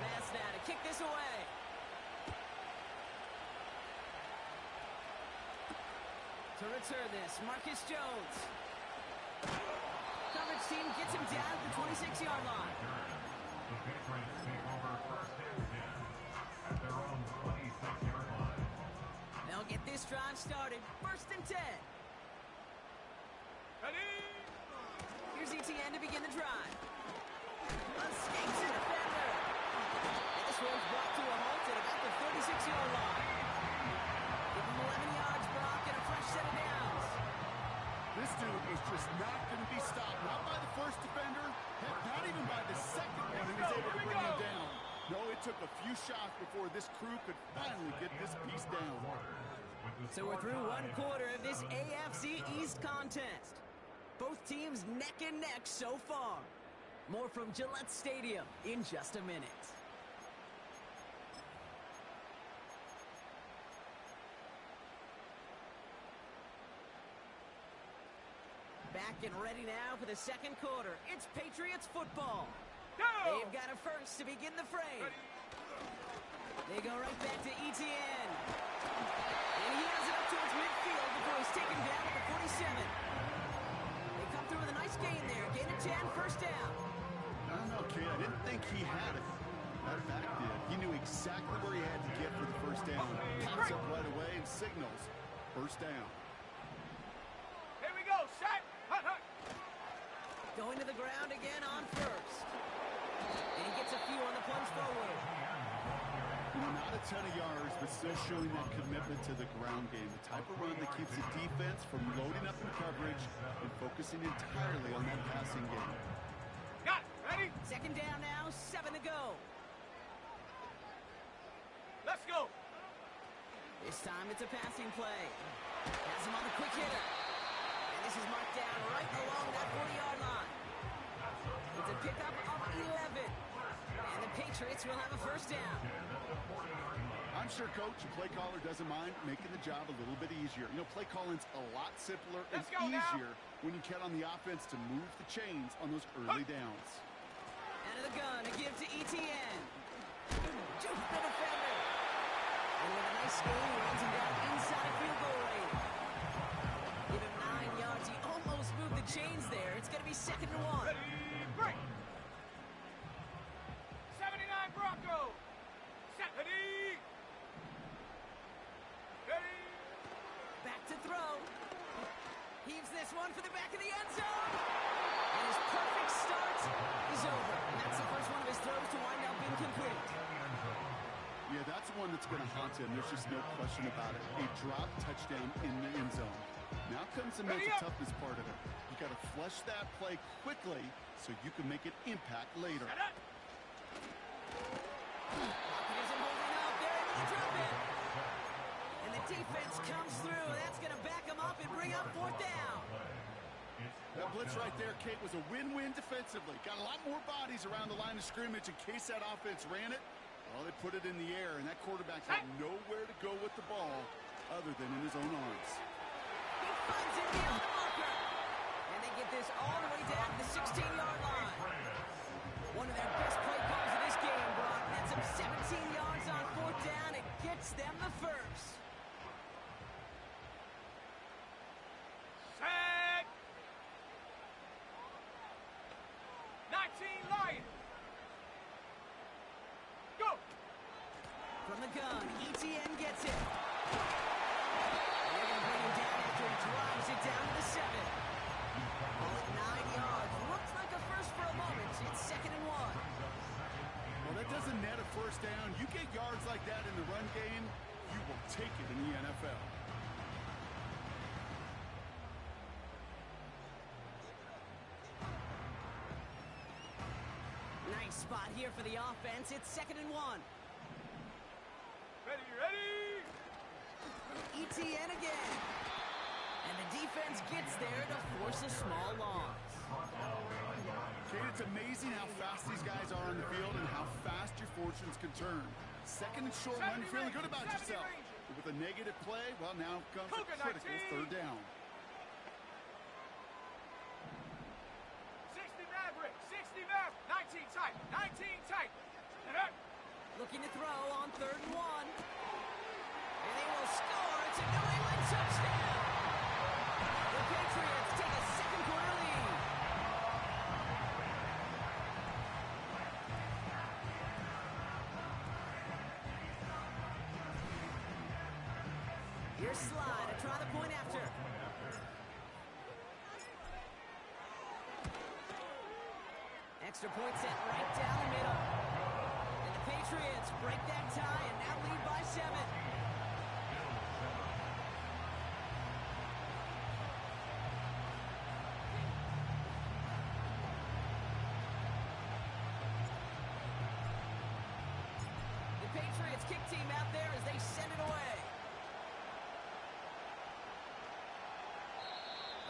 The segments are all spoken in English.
Pass now to kick this away. To return this, Marcus Jones. Coverage team gets him down at the 26-yard line. The Patriots take over first and 10 at their own 26-yard line. They'll get this drive started. First and 10. Ready? Here's ETN to begin the drive. Escapes the defender. And this one's brought to a halt at about the 36-yard line. Give him 11 yards, Brock, and a fresh set of downs. This dude is just not going to be stopped. Not by the first defender, heck, not even by the second one who was able to bring him down. No, it took a few shots before this crew could finally get this piece down. So we're through one quarter of this AFC East contest. Both teams neck and neck so far. More from Gillette Stadium in just a minute. Back and ready now for the second quarter. It's Patriots football. Go! They've got a first to begin the frame. They go right back to ETN. And he has it up towards midfield before he's taken down at the 47. They come through with a nice gain there. Gain of 10, first down. I don't know, kid. I didn't think he had it. Matter of fact, he knew exactly where he had to get for the first down. Pops up right away and signals first down. Here we go, set! Hut, hut. Going to the ground again on first. And he gets a few on the plunge forward. You know, not a ton of yards, but still showing that commitment to the ground game. The type of run that keeps the defense from loading up in coverage and focusing entirely on that passing game. Got it, ready? Second down now, 7 to go. Let's go! This time it's a passing play. Has him on the quick hitter. And this is marked down right along that 40-yard line. It's a pickup of 11. And the Patriots will have a first down. I'm sure Coach and play caller doesn't mind making the job a little bit easier. You know, play calling's a lot simpler and easier when you count on the offense to move the chains on those early downs. Out of the gun to give to ETN. Juke the defender. And with a nice gain, he runs him down inside field goal range. Give him 9 yards. He almost moved the chains there. It's going to be second and 1. Ready, break! 79 Broncos! Set, ready! Ready! Back to throw. Heaves this one for the back of the end zone. And his perfect start is over. And that's the first one of his throws to wind up incomplete. Yeah, that's one that's going to haunt him. There's just no question about it. A drop touchdown in the end zone. Now comes the mental toughness part of it. You got to flush that play quickly so you can make an impact later. Set up! Pocket isn't holding up. They're able to drop it. And the defense comes through. That's going to back him up and bring up fourth down. That blitz right there, Kate, was a win-win defensively. Got a lot more bodies around the line of scrimmage in case that offense ran it. Well, they put it in the air, and that quarterback had nowhere to go with the ball other than in his own arms. He finds it beyond the marker. And they get this all the way down to the 16-yard line. One of their best play calls of this game, Brock. That's him 17 yards on fourth down. It gets them the first. Set! 19 Lions! Go! From the gun, ETN gets it. They're going to bring him down after he drives it down to the 7. All at 9 yards. Looks like a first for a moment. It's second and 1. Well, that doesn't net a first down. You get yards like that in the run game, you will take it in the NFL. Nice spot here for the offense. It's second and 1. Ready, ready! ETN again. And the defense gets there to force a small loss. Kate, it's amazing how fast these guys are on the field and how fast your fortunes can turn. Second and short run, you're feeling good about yourself. But with a negative play, well, now comes a critical third down. 60 Maverick, 60 Maverick, 19 looking to throw on 3rd and 1. And they will score. It's a New England touchdown. The Patriots take a second quarter lead. Here's Slide to try the point after. Extra point set right down the middle. And the Patriots break that tie and now lead by 7. The Patriots kick team out there as they send it away.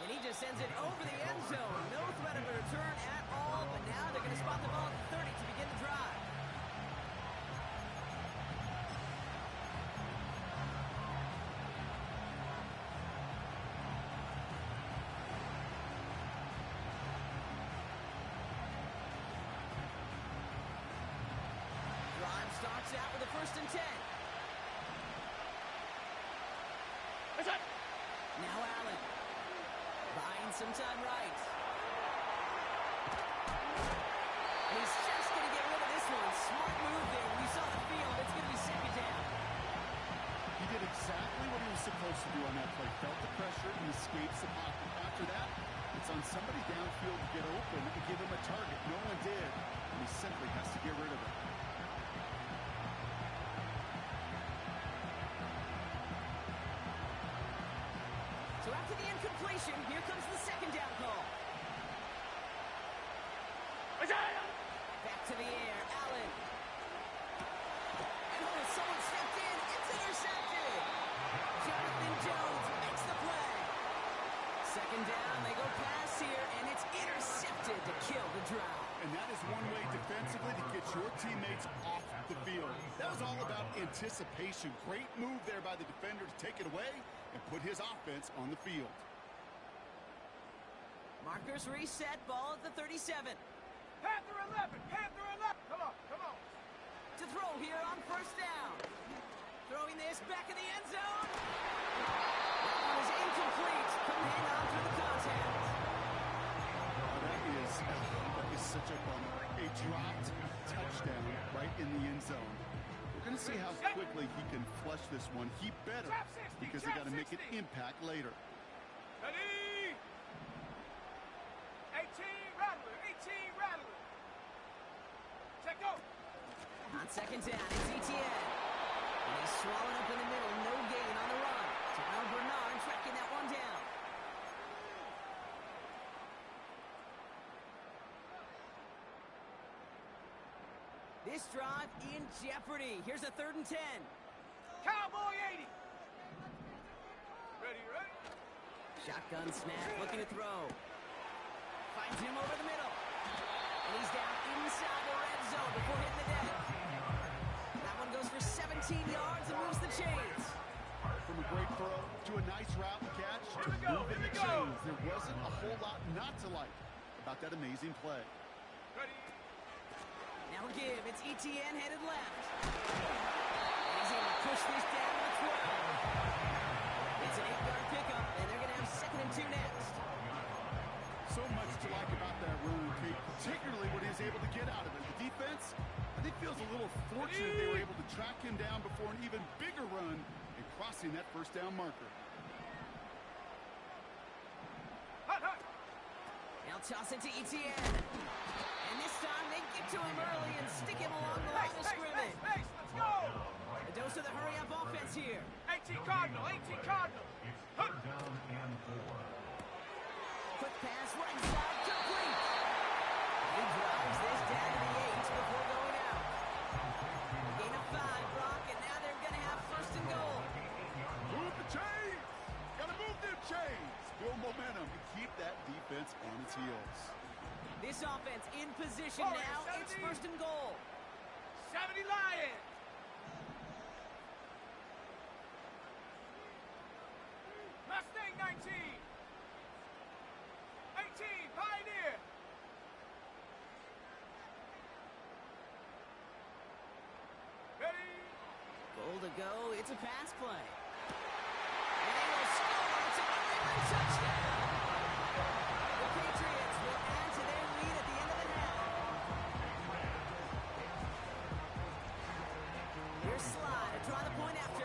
And he just sends it over the end zone. No threat of a return at all, but now they're going to spot the ball at the 30 to begin the drive. Drive starts out with a 1st and 10. Now Allen. Buying some time right. He's just going to get rid of this one. Smart move there. When you saw the field, it's going to be 2nd down. He did exactly what he was supposed to do on that play. Felt the pressure and escapes the pocket. After that, it's on somebody downfield to get open and give him a target. No one did, and he simply has to get rid of it. So after the incompletion, here comes the 2nd down call. Back to the air, Allen. And someone stepped in. It's intercepted. Jonathan Jones makes the play. 2nd down, they go pass here, and it's intercepted to kill the drive. And that is one way defensively to get your teammates off the field. That was all about anticipation. Great move there by the defender to take it away and put his offense on the field. Markers reset, ball at the 37. Panther 11! Panther 11! Come on, come on! To throw here on 1st down. Throwing this back in the end zone. That one is incomplete. Couldn't hang on through the contact. That is such a bummer. A dropped touchdown right in the end zone. We're going to see how quickly he can flush this one. He better, because they got to make an impact later. Ready? 18 Rattler! 18 Rattler! Check go! On 2nd down, it's Etienne. And he's swallowed up in the middle. No gain on the run. Terrell Bernard tracking that one down. This drive in jeopardy. Here's a 3rd and 10. Cowboy 80! Ready, ready? Shotgun snap, looking to throw. Finds him over the middle. And he's down inside the red zone before hitting the deck. That one goes for 17 yards and moves the chains. From a great throw to a nice route catch to moving the chains. There wasn't a whole lot not to like about that amazing play. Ready? Now give, it's Etienne headed left. And he's able to push this down to the 12. It's an 8-yard pickup, and they're going to have 2nd and 2 next. So much to like about that run, Kate, particularly what he was able to get out of it. The defense, I think, feels a little fortunate they were able to track him down before an even bigger run and crossing that 1st down marker. Hut, hut! Now toss it to Etienne. And this time they get to him early and stick him along the line of scrimmage. Pace, let's go! A dose of the hurry-up offense here. 18 Cardinal, 18 Cardinal! It's 3rd down and 4. Quick pass, right side, complete. He drives this down to the 8 before going out. Gain of 5, Brock, and now they're going to have 1st and goal. Move the chains! Gotta move them chains! Build momentum and keep that defense on its heels. This offense in position now. It's 1st and goal. 70 Lions! Mustang 19! 18 Pioneer! to go. It's a pass play. And they will score. It's a New England touchdown. The Patriots will add to their lead at the end of the half. Here's Sly to draw the point after.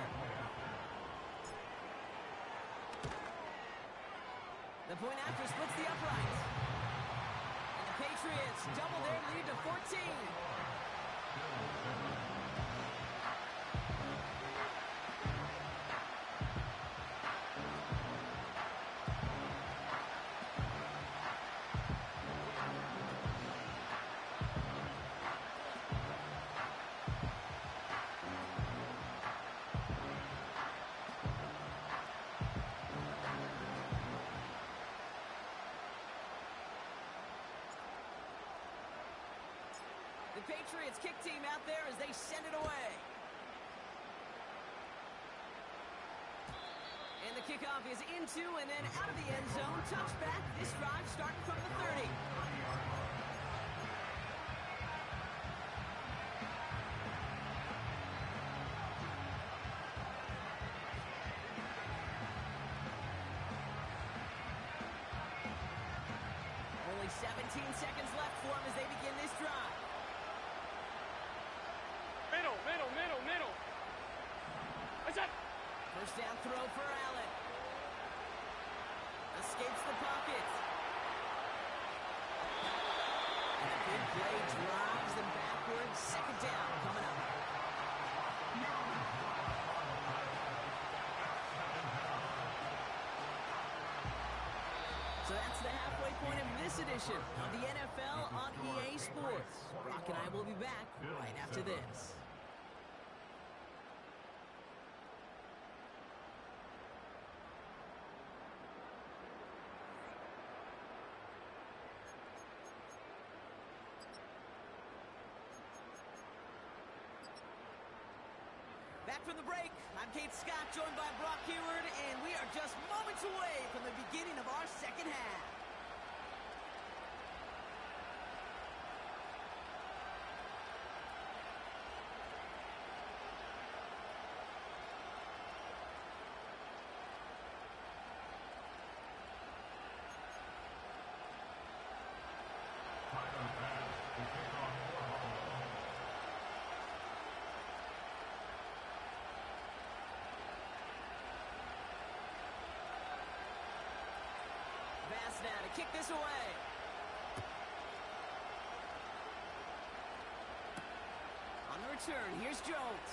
The point after splits the uprights. And the Patriots double their lead to 14. The Patriots kick team out there as they send it away. And the kickoff is into and then out of the end zone. Touchback. This drive starting from the 30. Only 17 seconds left for them as they begin this drive. Middle. What's up? First down throw for Allen. Escapes the pocket. And a big play drives them backwards. Second down coming up. So that's the halfway point of this edition of the NFL on EA Sports. Brock and I will be back right after this. Back from the break, I'm Kate Scott, joined by Brock Huard, and we are just moments away from the beginning of our second half. Tyler Bass will take on Warhol. Bass now to kick this away. On the return, here's Jones.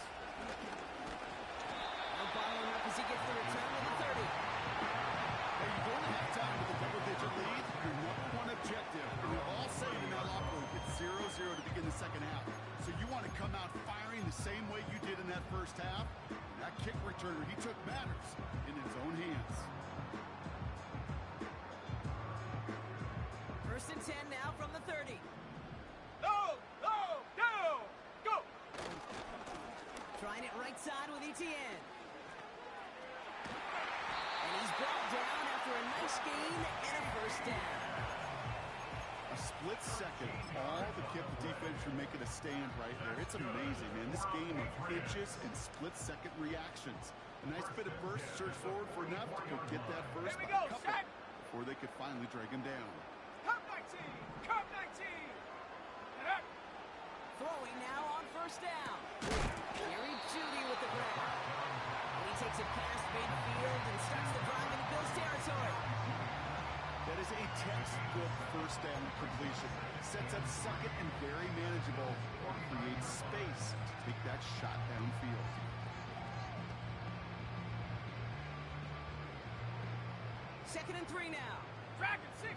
Now following up as he gets the return to the 30. Hey, you go into halftime with a double-digit lead, your number one objective, and they're all saying in that locker room, it's 0-0 to begin the second half. So you want to come out firing the same way you did in that first half. And that kick returner he took matters in his own hands. First and 10 now from the 30. Go! Trying it right side with Etienne. And he's brought down after a nice gain and a first down. A split second, all to keep the defense from making a stand right there. It's amazing, man. This game of inches and split-second reactions. A nice bit of burst, search forward for enough to go get that first Here we go, couple set. before they could finally drag him down. Come 19! Throwing now on first down. Jerry Jeudy with the grab. And he takes it past midfield and starts the drive into Bills territory. That is a textbook first down completion. Sets up second and very manageable. Creates space to take that shot downfield. Second and 3 now. Dragon 60!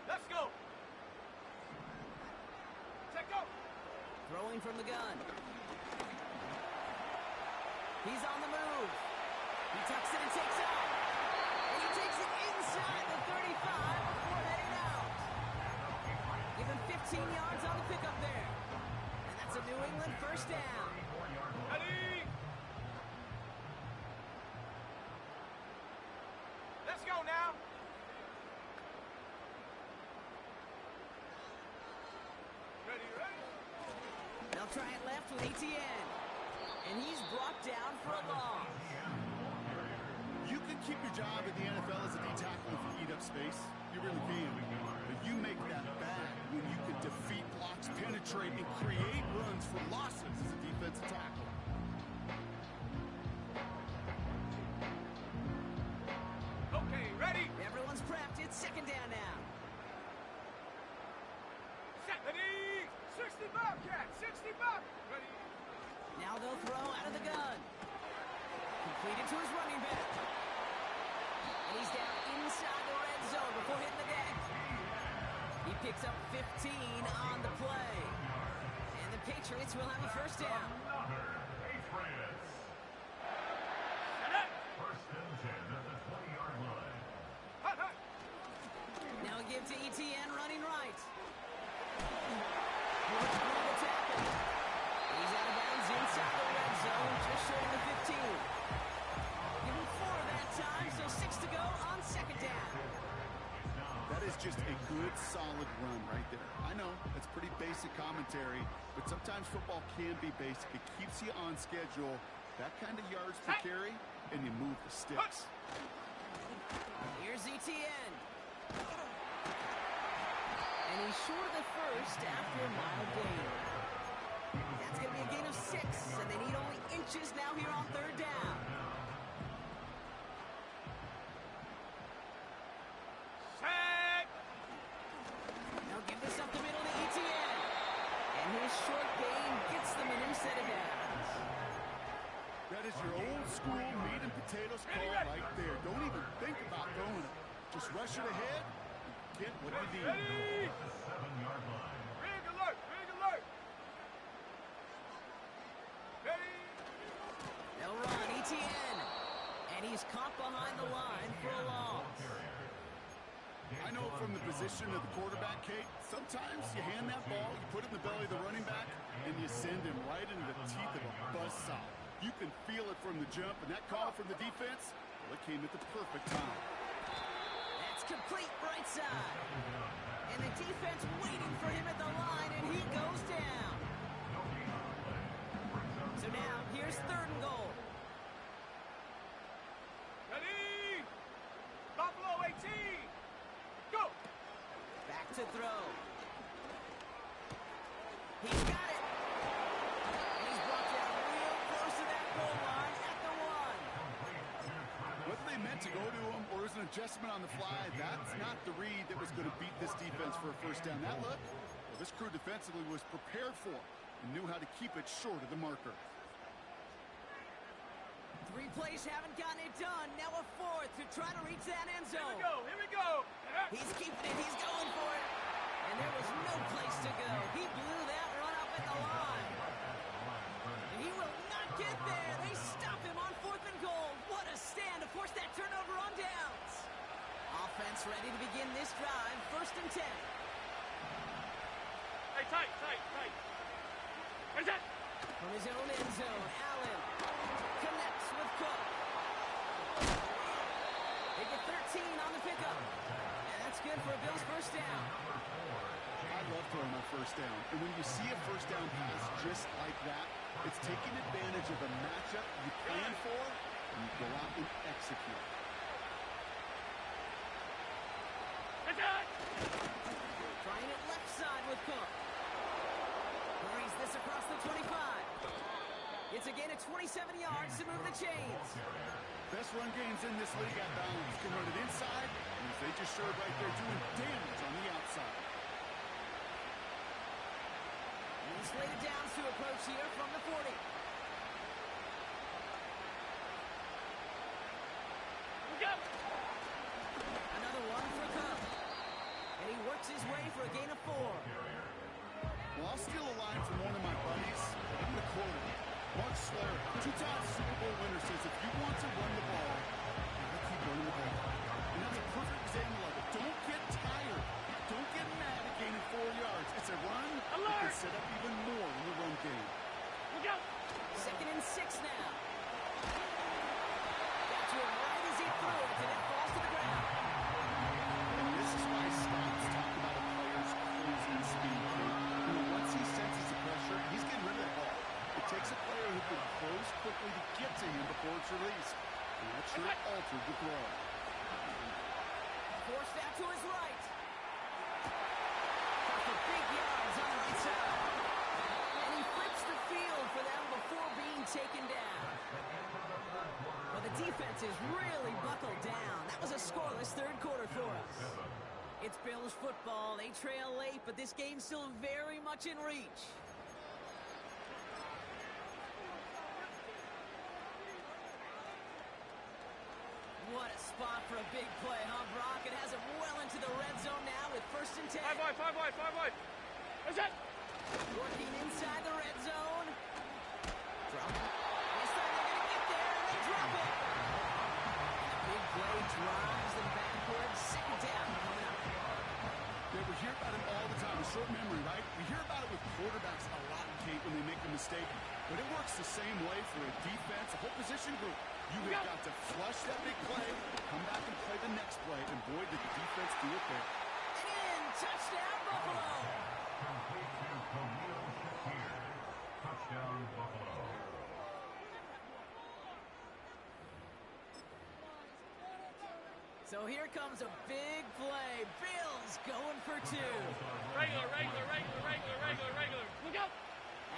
Let's go! Check go! Throwing from the gun. He's on the move. He tucks it and takes off. And he takes it inside the 35 before heading out. Give him 15 yards on the pickup there. And that's a New England first down. Ready! Let's go now! Ready? They'll try it left with Etienne. And he's brought down for a loss. You can keep your job in the NFL as a D tackle if you eat up space. You really can. But you make that bad when you can defeat blocks, penetrate, and create runs for losses as a defensive tackle. Okay, ready? Everyone's prepped. It's second down now. Set. Ready? 60 Bobcat, 60 Bob. Ready? Now they'll throw out of the gun. Completed to his running back. And he's down inside the red zone before hitting the deck. He picks up 15 on the play. And the Patriots will have a first down. Another Patriots. Set up. First and 10 at the 20-yard line. Hut, hut. Now a give to ETN running right. Looks for the tackle. He's out of bounds inside the red zone, just short of the 15. Give him 4 that time, so 6 to go on second down. That is just a good, solid run right there. I know, that's pretty basic commentary, but sometimes football can be basic. It keeps you on schedule, that kind of yards per carry, and you move the sticks. Here's ETN. And he's short of the first after a mile gain. That's going to be a gain of 6, and they need only inches now here on third down. Set. Now give this up the middle to ETN. And his short gain gets them a new set of downs. That is your old school meat and potatoes call right there. Don't even think about throwing it. Just rush it ahead and get what you need. Ready? The 7-yard line. Big alert, big alert. Ready? They'll run ETN. And he's caught behind the line for a loss. I know from the position of the quarterback, Kate, sometimes you hand that ball, you put it in the belly of the running back, and you send him right into the teeth of a buzzsaw. You can feel it from the jump, and that call from the defense, well, it came at the perfect time. That's complete right side. And the defense waiting for him at the line, and he goes down. So now, here's third and goal. Ready? Buffalo 18. Go. Back to throw. He's got it. And he's brought down real close to that goal line at the 1. Whether they meant to go to him or was an adjustment on the fly, that's not the read that was going to beat this defense for a first down. That look, well, this crew defensively was prepared for it and knew how to keep it short of the marker. 3 plays haven't gotten it done. Now a 4th to try to reach that end Here zone. we go, here we go. He's keeping it. He's going for it. And there was no place to go. He blew that run up at the line. And he will not get there. They stop him on 4th and goal. What a stand to force that turnover on downs. Offense ready to begin this drive. First and 10. Hey, tight, tight, tight. Where's that? From his own end zone, Allen connects with Cook. They get 13 on the pickup. And that's good for a Bills first down. I love throwing on first down. And when you see a first down pass just like that, it's taking advantage of a matchup you plan for, and you go out and execute. Where's that? Trying it left side with Cook. Hurries this across the 25. It's a gain of 27 yards to move the chains. Best run games in this league at balance. Can run it inside, and as they just showed right there, doing damage on the outside. And he's slated downs to approach here from the 40. Look out. Another one for Cook. And he works his way for a gain of 4. Well, I'll steal a line from one of my buddies. I'm going to quote him. Mark Slayer, 2-time Super Bowl winner, says if you want to run the ball, you gotta keep running the ball. And that's a perfect example of it. Don't get tired. Don't get mad at gaining 4 yards. It's a run that can set up even more in the run game. Look out. Second and 6 now. Got to him right as he threw it, and it falls to the ground. And this is why scouts talk about a player's closing speed. You know, once he senses the pressure, he's getting rid of that ball. It takes a player who can close gets released. And that sure altered the throw. Forced out to his right. For big yards on the right side. And he flips the field for them before being taken down. Well, the defense is really buckled down. That was a scoreless third quarter for us. It's Bills football. They trail late, but this game's still very much in reach. What a spot for a big play, huh, Brock? It has him well into the red zone now with 1st and 10. 5 wide. What's that? Working inside the red zone. Drop it. This time they're going to get there, and they drop it. And a big play drives them backwards. 2nd down coming up. Yeah, we hear about it all the time. A short memory, right? We hear about it with quarterbacks a lot, Kate, when they make a mistake. But it works the same way for a defense, a whole position group. You have got to flush that big play, come back and play the next play, and boy, did the defense do it there. And in, touchdown, Buffalo. Complete to Khalil Shakir. Touchdown, Buffalo. So here comes a big play. Bills going for 2. Regular. Look out.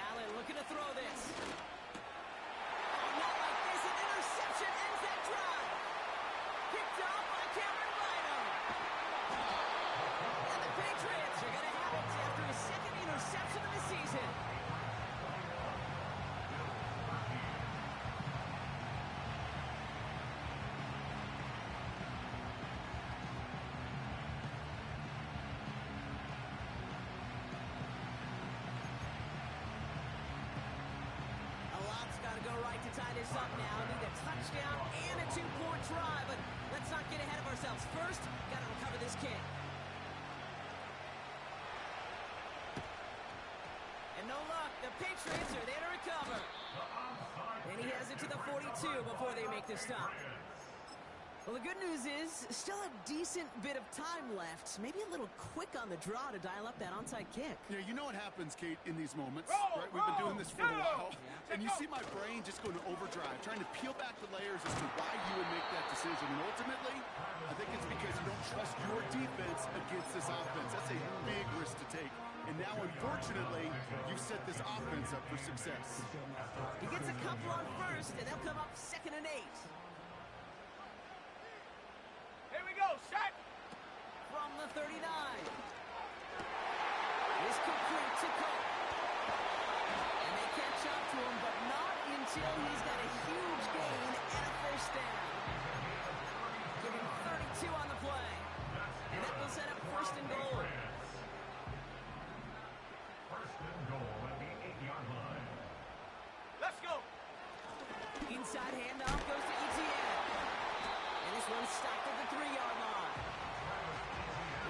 Allen looking to throw this. Oh, not like this. An interception ends that drive. Picked off by Cameron Bynum. And the Patriots are going to have it after his 2nd interception of the season. Go right to tie this up now. Need a touchdown and a 2-point try, but let's not get ahead of ourselves. First, got to recover this kick. And no luck. The Patriots are there to recover. And he has it to the 42 before they make the stop. Well, the good news is still a decent bit of time left. Maybe a little quick on the draw to dial up that onside kick. Yeah, you know what happens, Kate, in these moments, Roll, right? We've been doing this for a while. Yeah. And you see my brain just going to overdrive, trying to peel back the layers as to why you would make that decision. And ultimately, I think it's because you don't trust your defense against this offense. That's a big risk to take. And now, unfortunately, you've set this offense up for success. He gets a couple on first, and they'll come up 2nd and 8. Here we go. Set. From the 39. Is complete to Cope. And they catch up to him, but not until he's got a huge gain and a 1st down. Give him 32 on the play. And that will set up 1st and goal. 1st and goal at the 8-yard line. Let's go. Inside handoff goes to ETN. And this one's stopped at the 3-yard line.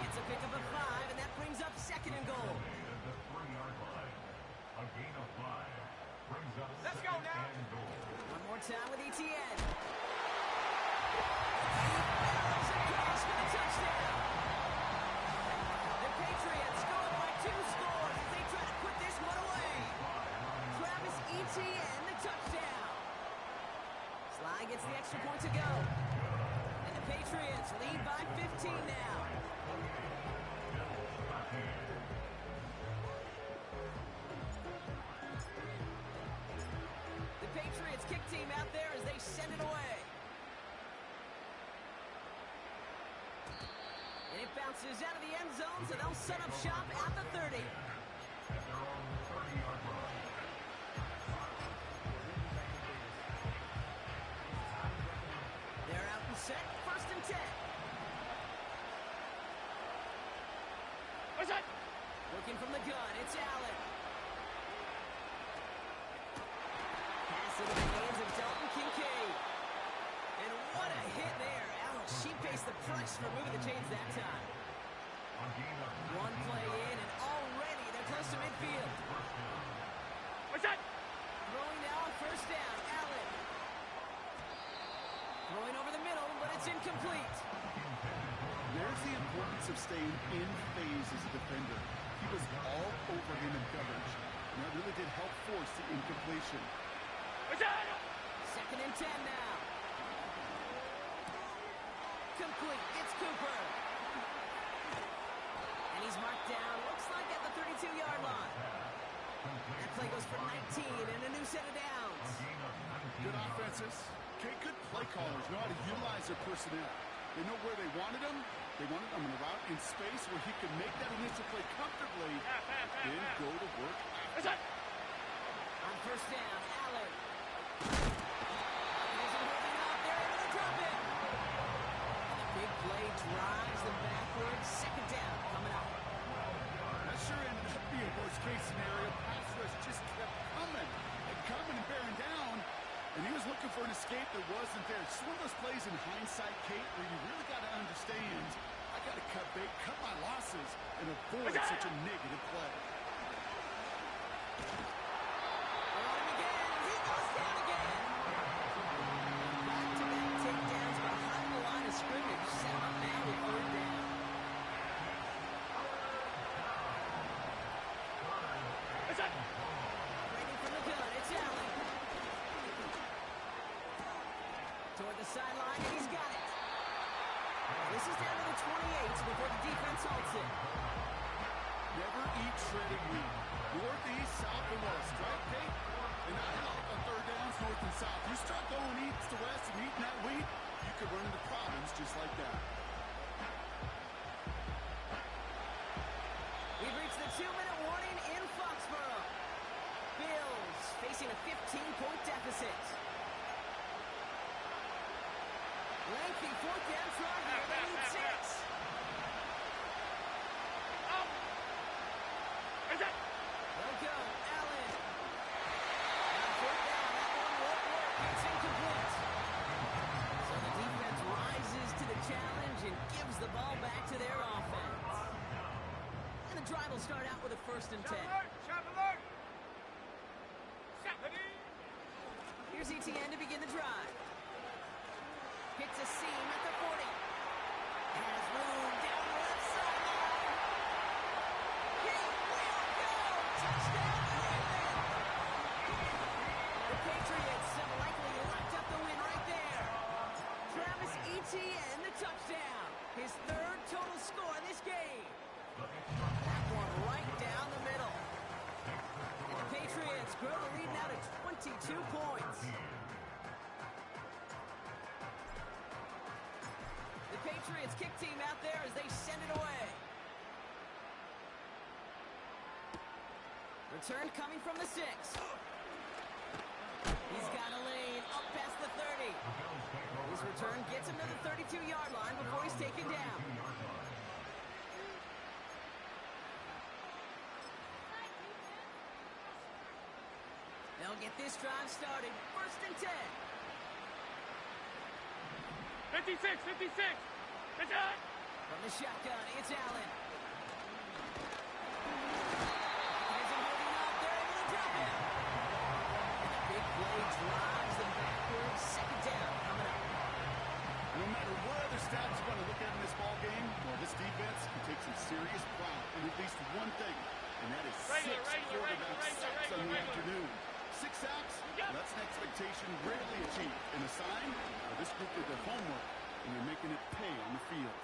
It's a pickup of 5, and that brings up 2nd and goal. The 3-yard line. A gain of 5 brings up Let's go 2nd now. and goal. One more time with ETN. He barrels across for the touchdown. The Patriots go up by 2 scores as they try to put this one away. Travis Etienne, the touchdown. Sly gets the extra point to go. And the Patriots lead by 15 now. The Patriots kick team out there as they send it away. And it bounces out of the end zone, so they'll set up shop at the 30. At their own 30-yard line. They're out and set, 1st and 10. What's that? Looking from the gun, it's Allen. Pass into the hands of Dalton Kincaid. And what a hit there. Allen, she faced the price for moving the chains that time. A gain of One play in, and already they're close to midfield. What's that? Throwing now on 1st down, Allen. Throwing over the middle, but it's incomplete. There's the importance of staying in phase as a defender. He was all over him in coverage, and that really did help force the incompletion. What's that? 2nd and 10 now. incomplete. It's Cooper. And he's marked down, looks like at the 32-yard line. That play goes for 19 and a new set of downs. Good offenses. Okay, good play callers know how to utilize their personnel. They know where they wanted him. They wanted him in a route in space where he could make that initial play comfortably, then go to work after. On first down, Allen. He isn't holding up. They're able to drop it. And a big play drives them backwards. Second down coming up. That sure ended up being a worst-case scenario. Pass rush just kept coming and bearing down, and he was looking for an escape that wasn't there. Just one of those plays in hindsight, Kate, where you really got to understand, I got to cut bait, cut my losses, and avoid such a negative play. They're on him again. He goes down again. Back-to-back takedowns behind the line of scrimmage. Set him up now with third down. Ready from the gun. It's Allen. Toward the sideline, and he's got it. This is down to the 28 before the defense halts it. Never eat shredded wheat. Northeast, south, and west, right, Kate? And I like on third downs, north and south. You start going east to west and eating that wheat, you could run into problems just like that. We've reached the 2-minute warning in Foxborough. Bills facing a 15-point deficit. Lengthy fourth down try here. They need 6. They'll go. Allen. On fourth down, that one won't work. It's incomplete. So the defense rises to the challenge and gives the ball back to their offense. And the drive will start out with a 1st and 10. Shot alert! Stephanie! Here's ETN to begin the drive. Hits a seam at the 40. Has room down the left sideline. He will go! Touchdown, New England! The Patriots have likely locked up the win right there. Travis Etienne, the touchdown. His 3rd total score in this game. That one right down the middle. And the Patriots grow the lead now to 22 points. The Patriots kick team out there as they send it away. Return coming from the 6. He's got a lane up past the 30. His return gets him to the 32-yard line before he's taken down. They'll get this drive started. 1st and 10. 56! It's on! From the shotgun, it's Allen. He isn't holding up. They're able to drop him. And a big play drives them backwards. Second down coming up. No matter what other stats you want to look at in this ball game, well, this defense can take some serious pride in at least one thing, and that is 6 quarterback sacks on the afternoon. 6 sacks, well, that's an expectation rarely achieved, and a sign this group did their homework, and they're making it pay on the field.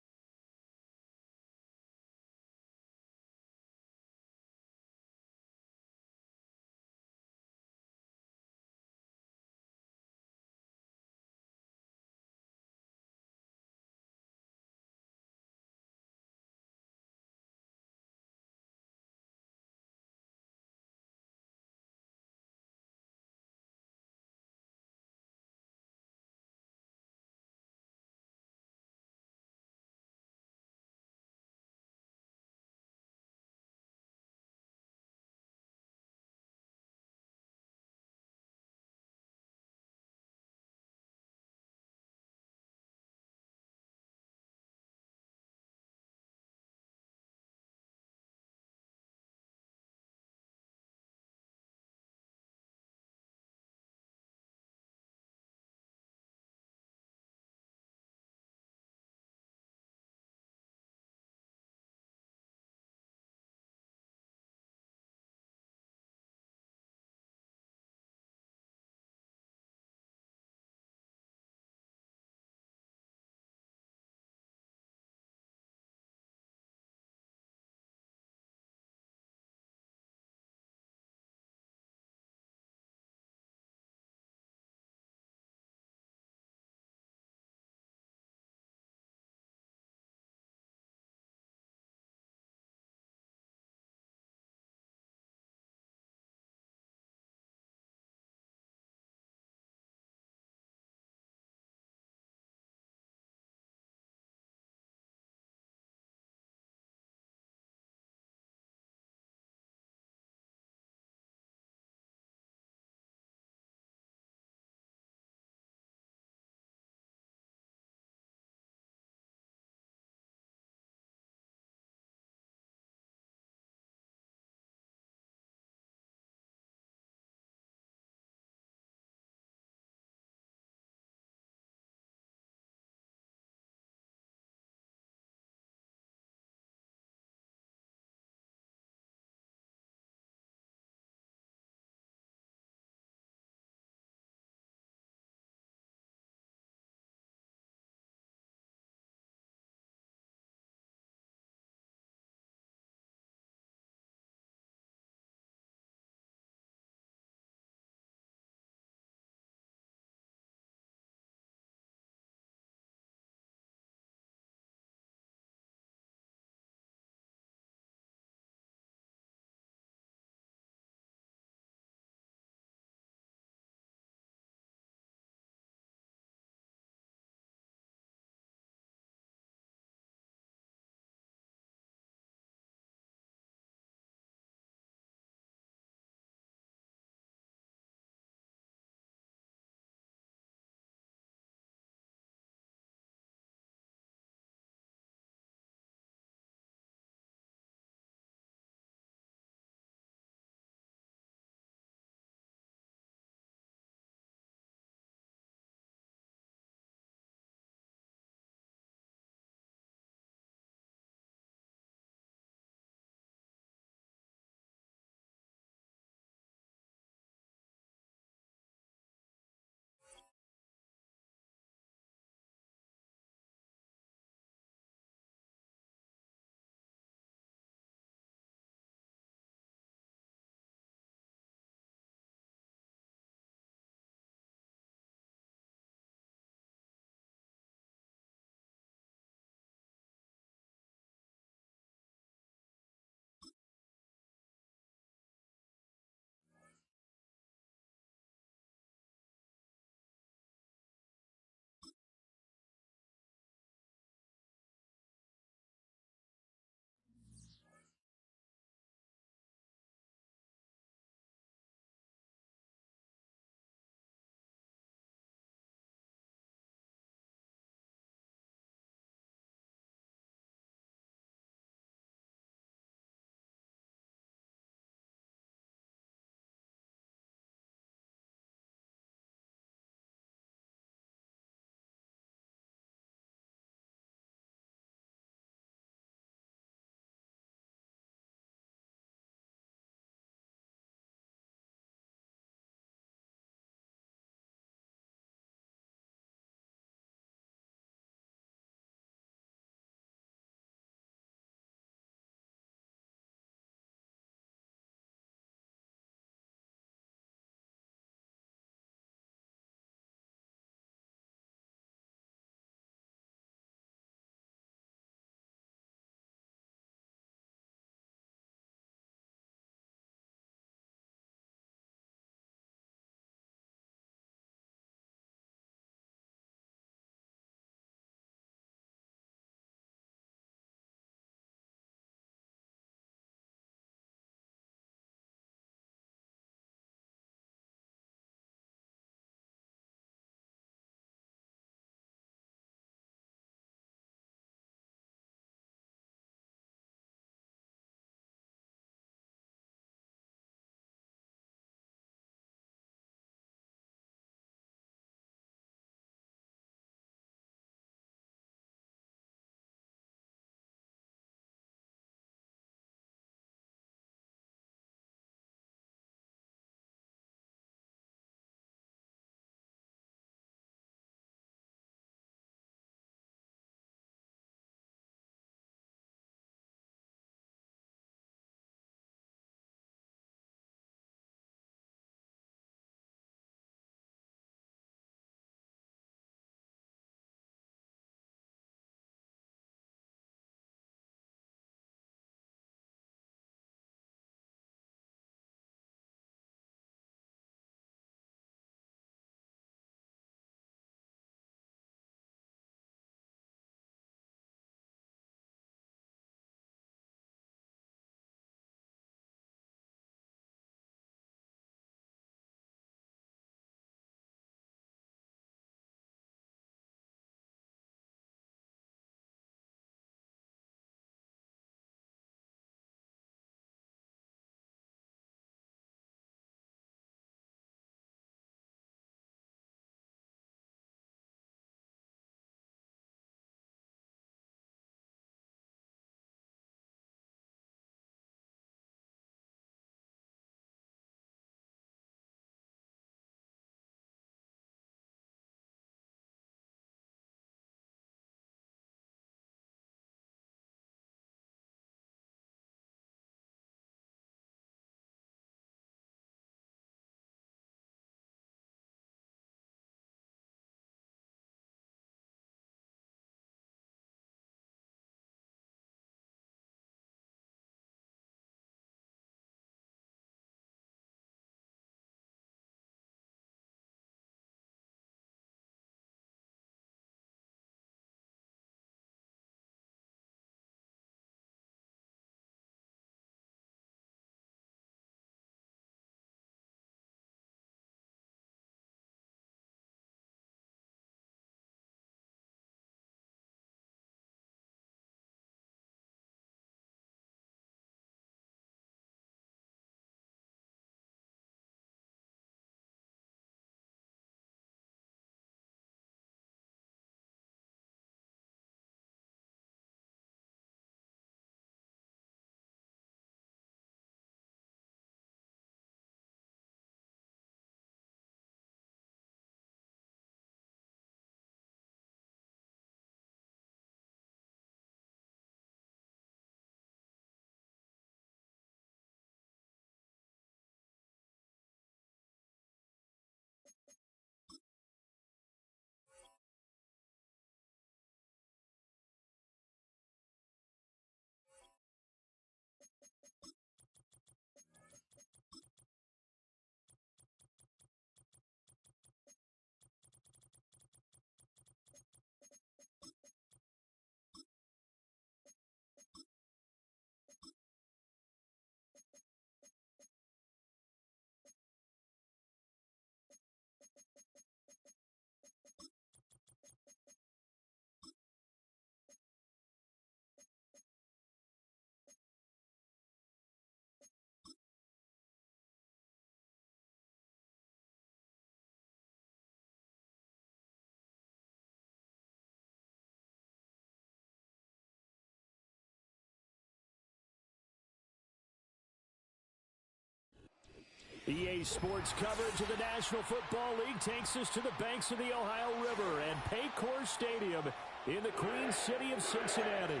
EA Sports coverage of the National Football League takes us to the banks of the Ohio River and Paycor Stadium in the Queen City of Cincinnati.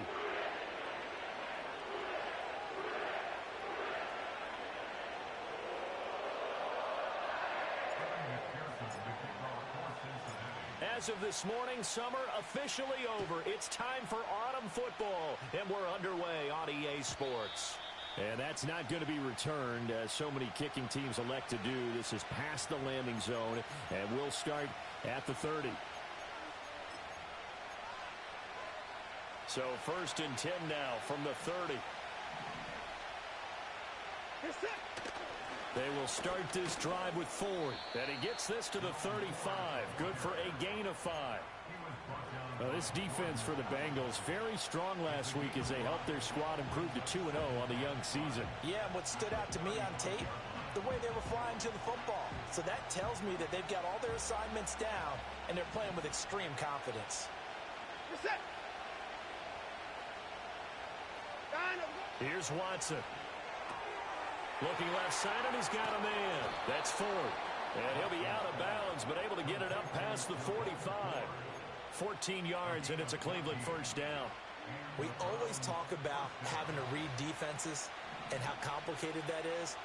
As of this morning, summer officially over. It's time for autumn football, and we're underway on EA Sports. And that's not going to be returned, as so many kicking teams elect to do. This is past the landing zone, and we'll start at the 30. So 1st and 10 now from the 30. They will start this drive with Ford, and he gets this to the 35. Good for a gain of 5. This defense for the Bengals, very strong last week as they helped their squad improve to 2-0 on the young season. Yeah, and what stood out to me on tape, the way they were flying to the football. So that tells me that they've got all their assignments down, and they're playing with extreme confidence. Here's Watson. Looking left side, and he's got a man. That's Ford. And he'll be out of bounds, but able to get it up past the 45. 14 yards, and it's a Cleveland first down. We always talk about having to read defenses and how complicated that is.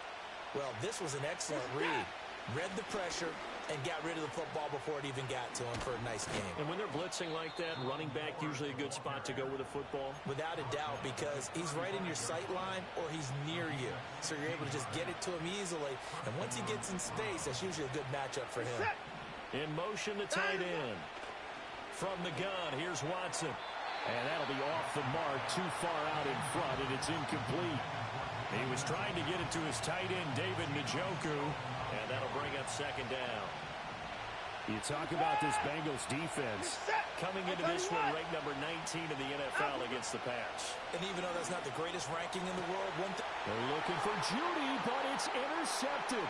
Well, this was an excellent read. Read the pressure and got rid of the football before it even got to him for a nice game. And when they're blitzing like that, running back usually a good spot to go with a football? Without a doubt, because he's right in your sight line or he's near you. So you're able to just get it to him easily. And once he gets in space, that's usually a good matchup for him. In motion, the tight end. From the gun, here's Watson. And that'll be off the mark, too far out in front, and it's incomplete. He was trying to get it to his tight end, David Njoku, and that'll bring up second down. You talk about this Bengals defense coming into this one ranked number 19 in the NFL against the pass. And even though that's not the greatest ranking in the world, they're looking for Judy, but it's intercepted.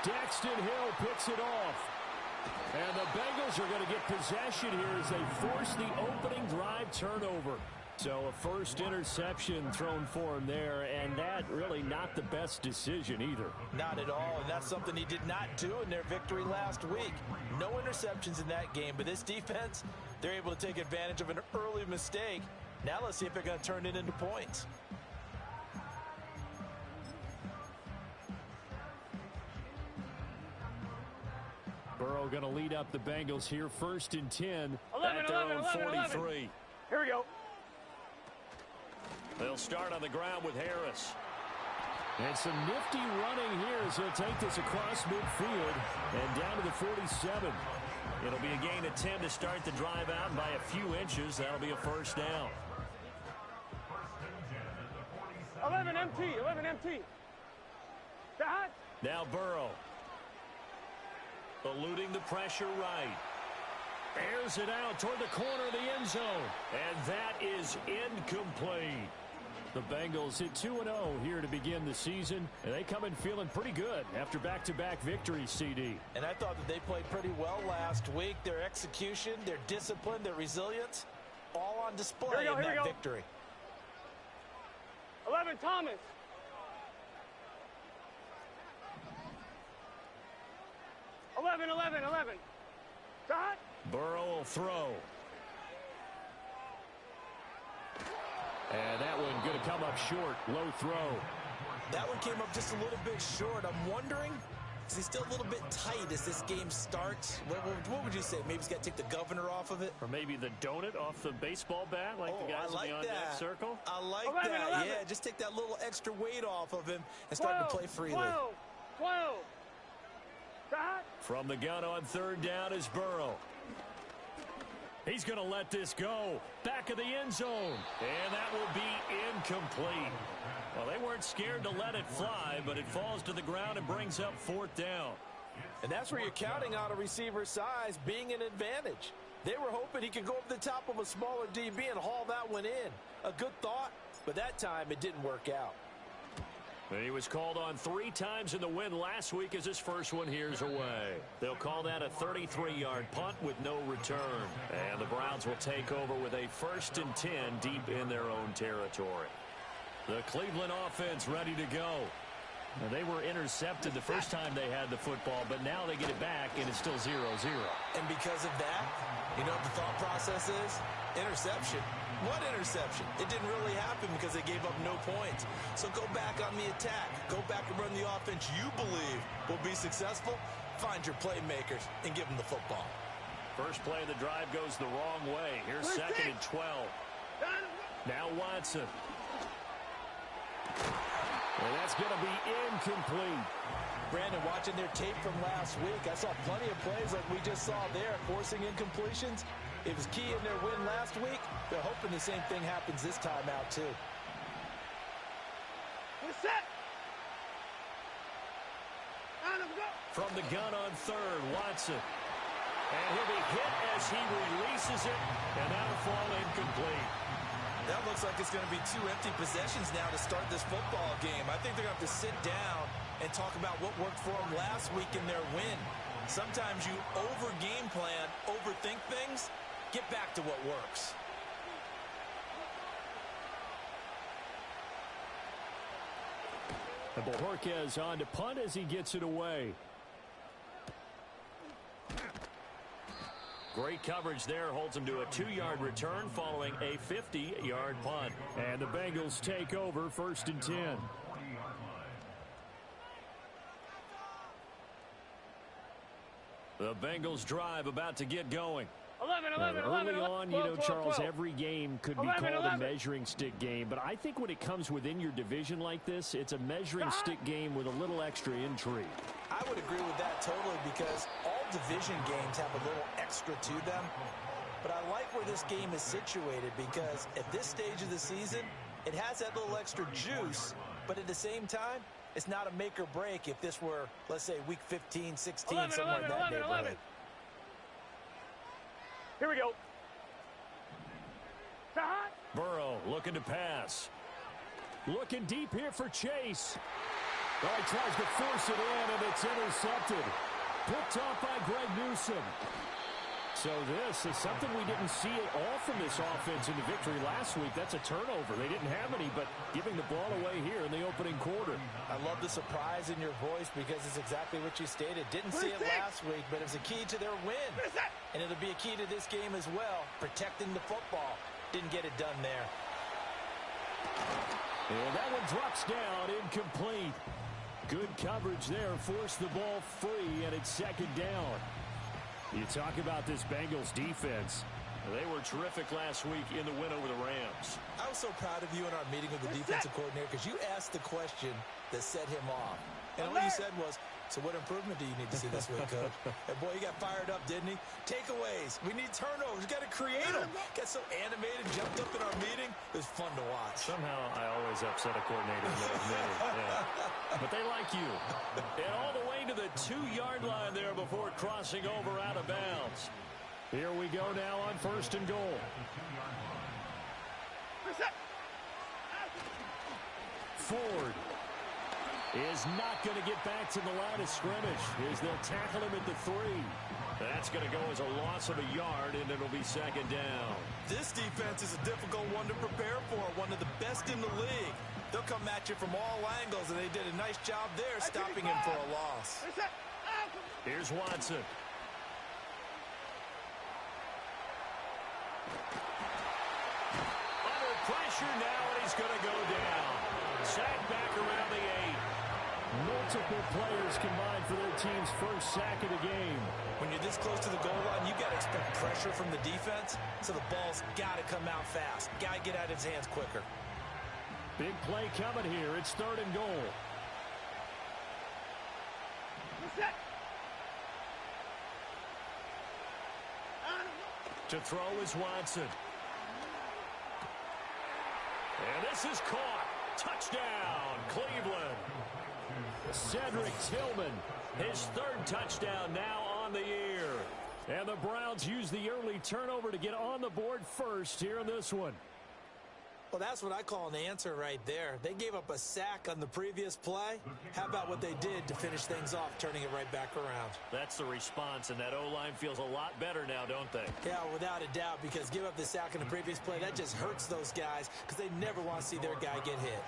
Daxton Hill picks it off. And the Bengals are going to get possession here as they force the opening drive turnover. So a first interception thrown for him there, and that really not the best decision either. Not at all, and that's something he did not do in their victory last week. No interceptions in that game, but this defense, they're able to take advantage of an early mistake. Now let's see if they're going to turn it into points. Burrow going to lead up the Bengals here, 1st and 10 at their own 43. Here we go. They'll start on the ground with Harris. And some nifty running here as he'll take this across midfield and down to the 47. It'll be a gain of 10 to start the drive out, and by a few inches, that'll be a first down. 11 MT, 11 MT. That. Now Burrow. Eluding the pressure right. Airs it out toward the corner of the end zone. And that is incomplete. The Bengals hit 2-0 here to begin the season. And they come in feeling pretty good after back-to-back victories, CD. And I thought that they played pretty well last week. Their execution, their discipline, their resilience, all on display in that victory. 11 Thomas. 11. Dot. Burrow will throw. And that one going to come up short. Low throw. That one came up just a little bit short. I'm wondering, is he still a little bit tight as this game starts? What would you say? Maybe he's got to take the governor off of it? Or maybe the donut off the baseball bat like the guys in the on-deck circle? I like 11. Yeah, just take that little extra weight off of him and start to play freely. 12. Dot. From the gun on 3rd down is Burrow. He's going to let this go. Back of the end zone. And that will be incomplete. Well, they weren't scared to let it fly, but it falls to the ground and brings up 4th down. And that's where you're counting on a receiver's size being an advantage. They were hoping he could go over the top of a smaller DB and haul that one in. A good thought, but that time it didn't work out. He was called on 3 times in the win last week as his first one here's away. They'll call that a 33-yard punt with no return. And the Browns will take over with a 1st and 10 deep in their own territory. The Cleveland offense ready to go. Now, they were intercepted the first time they had the football, but now they get it back, and it's still 0-0. And because of that, you know what the thought process is? Interception. What interception? It didn't really happen because they gave up no points. So go back on the attack. Go back and run the offense you believe will be successful. Find your playmakers and give them the football. First play of the drive goes the wrong way. Here's 2nd and 12. Now Watson. And that's going to be incomplete. Brandon, watching their tape from last week, I saw plenty of plays like we just saw there, forcing incompletions. It was key in their win last week. They're hoping the same thing happens this time out, too. We're set. From the gun on 3rd, Watson. And he'll be hit as he releases it, and that'll fall incomplete. That looks like it's going to be 2 empty possessions now to start this football game. I think they're going to have to sit down and talk about what worked for them last week in their win. Sometimes you over-game plan, overthink things. Get back to what works. And Bojorquez on to punt as he gets it away. Great coverage there, holds him to a 2-yard return following a 50-yard punt. And the Bengals take over 1st and 10. The Bengals drive about to get going. 11, Early on, you know, 12, Charles, 12. every game could be 11, called 11. a measuring stick game. But I think when it comes within your division like this, it's a measuring stick game with a little extra intrigue. I would agree with that totally because all division games have a little extra to them. But I like where this game is situated because at this stage of the season, it has that little extra juice. But at the same time, it's not a make or break if this were, let's say, week 15, 16, 11, somewhere in that 11, neighborhood. 11. Here we go. Burrow looking to pass. Looking deep here for Chase. Oh, he tries to force it in, and it's intercepted. Picked off by Greg Newsome. So this is something we didn't see at all from this offense in the victory last week. That's a turnover. They didn't have any, but giving the ball away here in the opening quarter. I love the surprise in your voice because it's exactly what you stated. Didn't see it last week, but it was a key to their win. And it'll be a key to this game as well, protecting the football. Didn't get it done there. And that one drops down, incomplete. Good coverage there, forced the ball free, and it's 2nd down. You talk about this Bengals defense. They were terrific last week in the win over the Rams. I was so proud of you in our meeting with the defensive coordinator because you asked the question that set him off. And all you said was, so what improvement do you need to see this week, Coach? And boy, he got fired up, didn't he? Takeaways. We need turnovers. We got to create them. Got so animated, jumped up in our meeting. It was fun to watch. Somehow I always upset a coordinator. Yeah. But they like you. And all the way to the 2-yard line there before crossing over out of bounds. Here we go now on 1st and goal. Ford is not going to get back to the line of scrimmage as they'll tackle him at the 3. That's going to go as a loss of a yard, and it'll be 2nd down. This defense is a difficult one to prepare for, one of the best in the league. They'll come at you from all angles, and they did a nice job there stopping him for a loss. Here's Watson. Under pressure now, and he's going to go down. Sack back around the 8. Multiple players combined for their team's first sack of the game. When you're this close to the goal line, you got to expect pressure from the defense, so the ball's got to come out fast. Got to get out of his hands quicker. Big play coming here. It's 3rd and goal. To throw is Watson. And this is caught. Touchdown, Cleveland. Cedric Tillman, his 3rd touchdown now on the year. And the Browns use the early turnover to get on the board first here in this one. Well, that's what I call an answer right there. They gave up a sack on the previous play. How about what they did to finish things off, turning it right back around? That's the response, and that O-line feels a lot better now, don't they? Yeah, without a doubt, because give up the sack in the previous play, that just hurts those guys because they never want to see their guy get hit.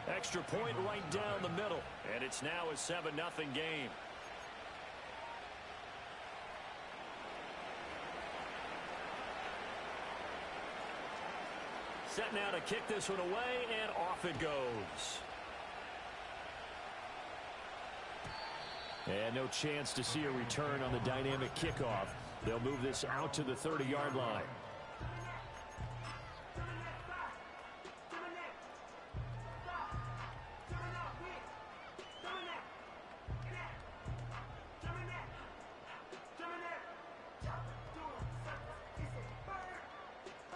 Extra point right down the middle, and it's now a 7-0 game. Set now to kick this one away, and off it goes. And no chance to see a return on the dynamic kickoff. They'll move this out to the 30-yard line.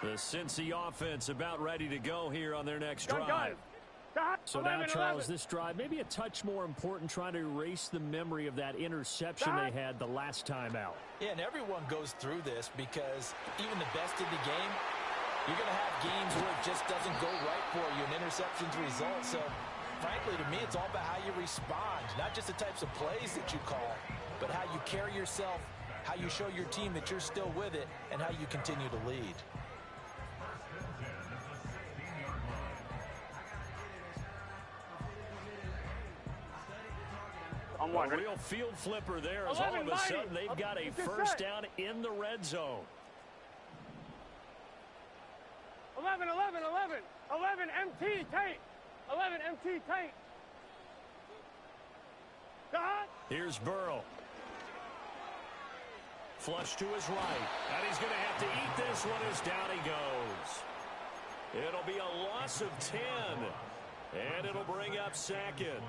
The Cincy offense about ready to go here on their next drive. So now, Charles, this drive maybe a touch more important, trying to erase the memory of that interception they had the last time out. Yeah, and everyone goes through this because even the best in the game, you're going to have games where it just doesn't go right for you, and interceptions result. So, frankly, to me, it's all about how you respond, not just the types of plays that you call, but how you carry yourself, how you show your team that you're still with it, and how you continue to lead. A real field flipper there as all of a sudden they've got a first down in the red zone. 11, 11, 11. 11 MT tight. 11 MT tight. God. Here's Burrow. Flush to his right. And he's going to have to eat this one as down he goes. It'll be a loss of 10. And it'll bring up Sackett.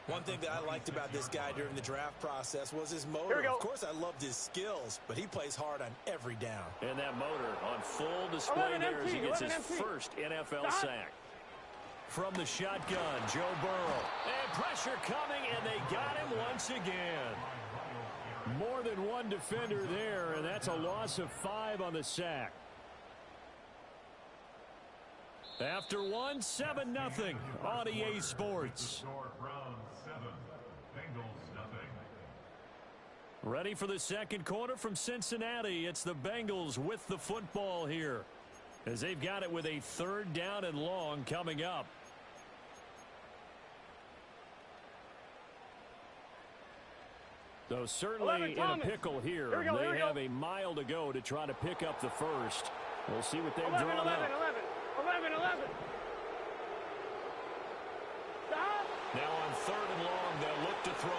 One thing that I liked about this guy during the draft process was his motor. Of course, I loved his skills, but he plays hard on every down. And that motor on full display there as he gets his first NFL sack. From the shotgun, Joe Burrow. And pressure coming, and they got him once again. More than one defender there, and that's a loss of 5 on the sack. After one, 7-0 on EA Sports. Ready for the second quarter from Cincinnati. It's the Bengals with the football here, as they've got it with a 3rd down and long coming up. So certainly in a pickle here. They have a mile to go to try to pick up the first. We'll see what they've drawn up. 11, 11. Now on 3rd and long, they'll look to throw.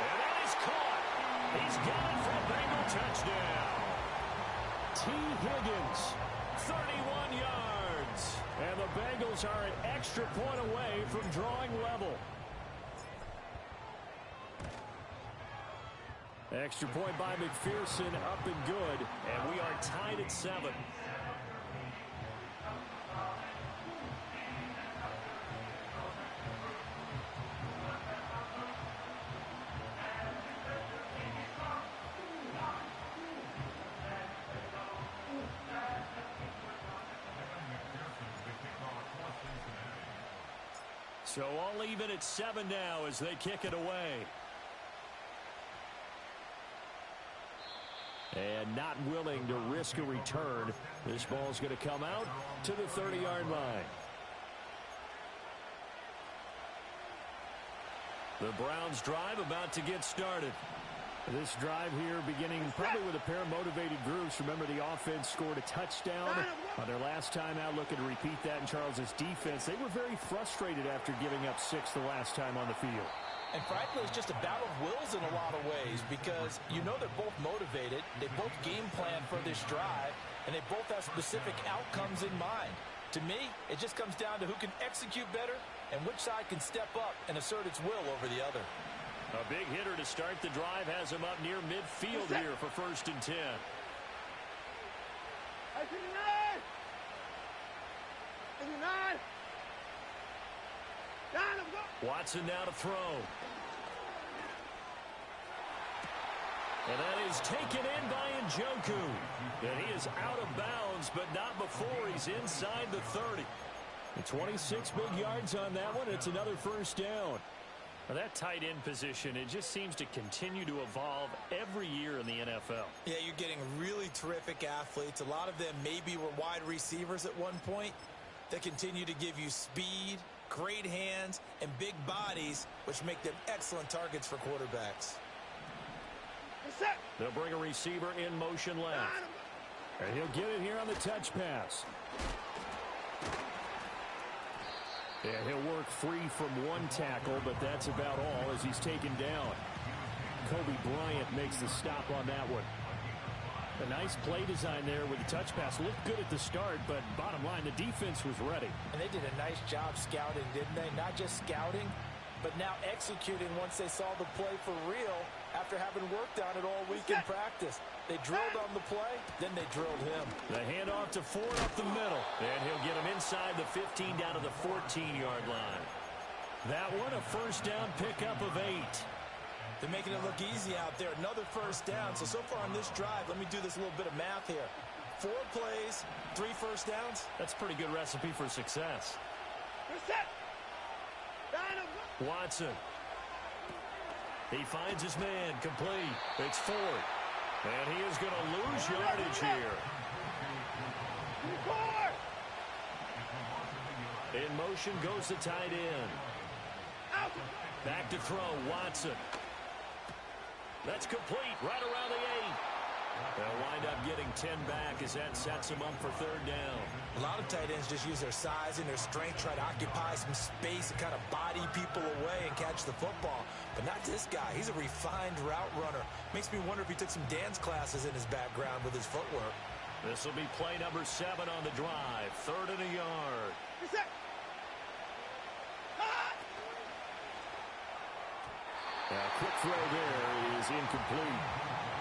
And that is caught. He's got it for a Bengal touchdown. T. Higgins, 31 yards. And the Bengals are an extra point away from drawing level. Extra point by McPherson, up and good. And we are tied at 7. So all even at 7 now as they kick it away. And not willing to risk a return. This ball's going to come out to the 30-yard line. The Browns drive about to get started. This drive here beginning probably with a pair of motivated groups. Remember, the offense scored a touchdown on their last time out, looking to repeat that in Charles's defense. They were very frustrated after giving up 6 the last time on the field. And frankly, it's just a battle of wills in a lot of ways because you know they're both motivated, they both game plan for this drive, and they both have specific outcomes in mind. To me, it just comes down to who can execute better and which side can step up and assert its will over the other. A big hitter to start the drive has him up near midfield here for 1st and 10. Watson now to throw. And that is taken in by Njoku. And he is out of bounds, but not before he's inside the 30. And 26 big yards on that one. It's another first down. Now that tight end position, it just seems to continue to evolve every year in the NFL. Yeah, you're getting really terrific athletes. A lot of them maybe were wide receivers at one point. They continue to give you speed, great hands, and big bodies, which make them excellent targets for quarterbacks. They'll bring a receiver in motion left. And he'll get it here on the touch pass. And he'll work free from one tackle, but that's about all as he's taken down. Kobe Bryant makes the stop on that one. A nice play design there with the touch pass. Looked good at the start, but bottom line, the defense was ready. And they did a nice job scouting, didn't they? Not just scouting, but now executing once they saw the play for real after having worked on it all week in practice. They drilled on the play, then they drilled him. The handoff to Ford up the middle. And he'll get him inside the 15 down to the 14-yard line. That one a first down pickup of 8. They're making it look easy out there. Another first down. So far on this drive, let me do this little bit of math here. 4 plays, 3 first downs. That's a pretty good recipe for success. Watson. He finds his man complete. It's Ford. And he is going to lose yardage here. In motion goes the tight end. Back to throw, Watson. That's complete right around the 8. They'll wind up getting 10 back as that sets them up for third down. A lot of tight ends just use their size and their strength, try to occupy some space and kind of body people away and catch the football. But not this guy. He's a refined route runner. Makes me wonder if he took some dance classes in his background with his footwork. This will be play number 7 on the drive. 3rd and a yard. A quick throw there is incomplete.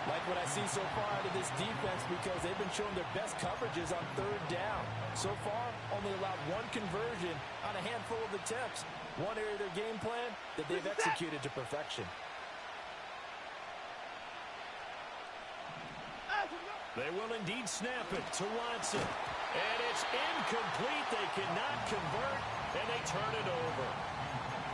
Like what I see so far out of this defense because they've been showing their best coverages on 3rd down. So far, only allowed 1 conversion on a handful of attempts. One area of their game plan that they've executed to perfection. They will indeed snap it to Watson. And it's incomplete. They cannot convert, and they turn it over.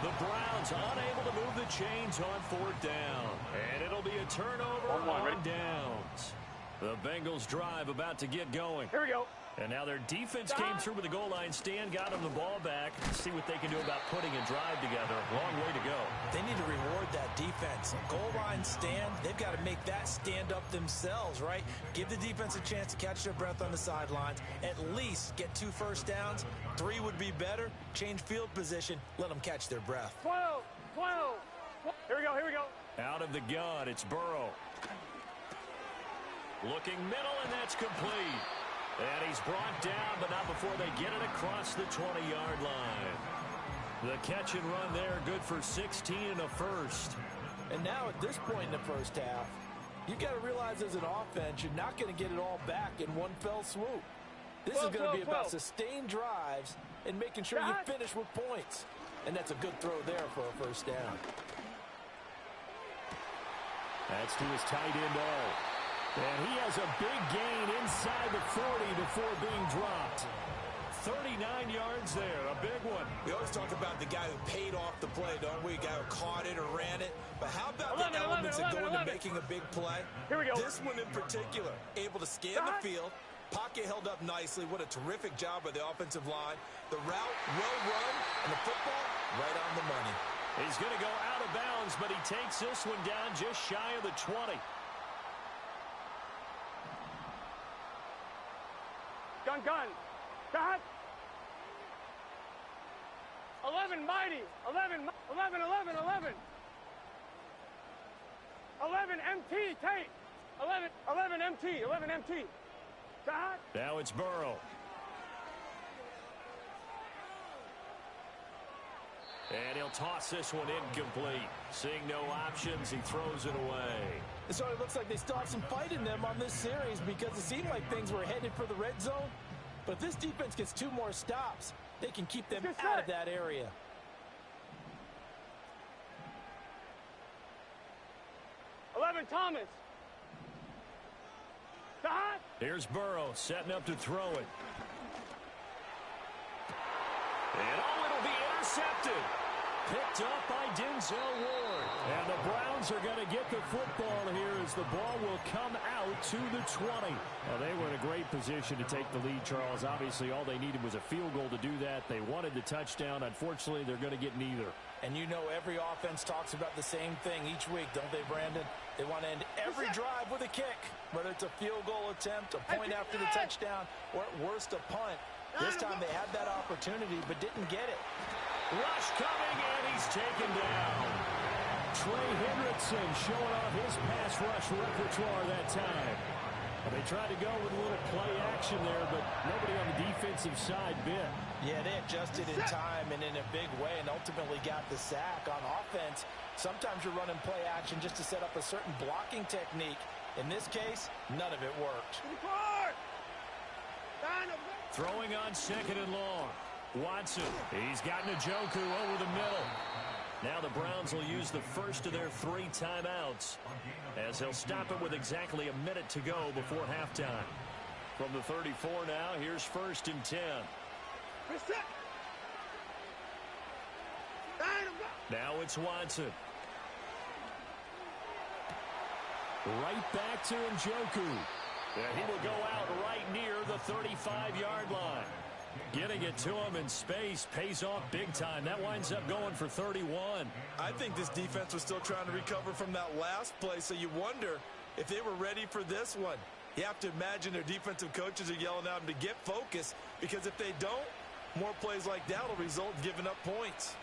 The Browns unable to move the chains on 4th down. And it'll be a turnover on downs. The Bengals drive about to get going. Here we go. And now their defense came through with the goal line stand, got them the ball back. See what they can do about putting a drive together. Long way to go. They need to reward that defense. A goal line stand, they've got to make that stand up themselves, right? Give the defense a chance to catch their breath on the sidelines. At least get 2 first downs. 3 would be better. Change field position. Let them catch their breath. 12. Here we go. Out of the gun, it's Burrow. Looking middle, and that's complete. And he's brought down, but not before they get it across the 20-yard line. The catch and run there, good for 16 and a first. And now at this point in the first half, you've got to realize as an offense, you're not going to get it all back in one fell swoop. This is going to be about sustained drives and making sure you finish with points. And that's a good throw there for a first down. That's to his tight end, And he has a big gain inside the 40 before being dropped. 39 yards there, a big one. We always talk about the guy who paid off the play, don't we? A guy who caught it or ran it. But how about the elements that go into making a big play? Here we go. This one in particular, able to scan the field. Pocket held up nicely. What a terrific job by the offensive line. The route, well run, and the football, right on the money. He's going to go out of bounds, but he takes this one down just shy of the 20. Gun. Got. 11 mighty. 11 MT Tate. 11 MT. Got. Now it's Burrow. And he'll toss this one incomplete. Seeing no options, he throws it away. So it looks like they still have some fight in them on this series because it seemed like things were headed for the red zone. But if this defense gets 2 more stops, they can keep them out of that area. Thomas. Here's Burrow setting up to throw it. And it'll be intercepted. Picked up by Denzel Ward. And the Browns are going to get the football here as the ball will come out to the 20. Well, they were in a great position to take the lead, Charles. Obviously, all they needed was a field goal to do that. They wanted the touchdown. Unfortunately, they're going to get neither. And you know every offense talks about the same thing each week, don't they, Brandon? They want to end every drive with a kick, whether it's a field goal attempt, a point after the touchdown, or at worst, a punt. This time they had that opportunity but didn't get it. Rush coming, and he's taken down. Trey Hendrickson showing off his pass rush repertoire that time. Well, they tried to go with a little play action there, but nobody on the defensive side bit. Yeah, they adjusted in time and in a big way and ultimately got the sack. On offense, sometimes you're running play action just to set up a certain blocking technique. In this case, none of it worked. Throwing on second and long. Watson, he's got Njoku over the middle. Now the Browns will use the first of their 3 timeouts as they'll stop it with exactly a minute to go before halftime. From the 34 now, here's 1st and 10. Now it's Watson. Right back to Njoku. And he will go out right near the 35-yard line. Getting it to him in space pays off big time. That winds up going for 31. I think this defense was still trying to recover from that last play, so you wonder if they were ready for this one. You have to imagine their defensive coaches are yelling at them to get focused, because if they don't, more plays like that will result in giving up points.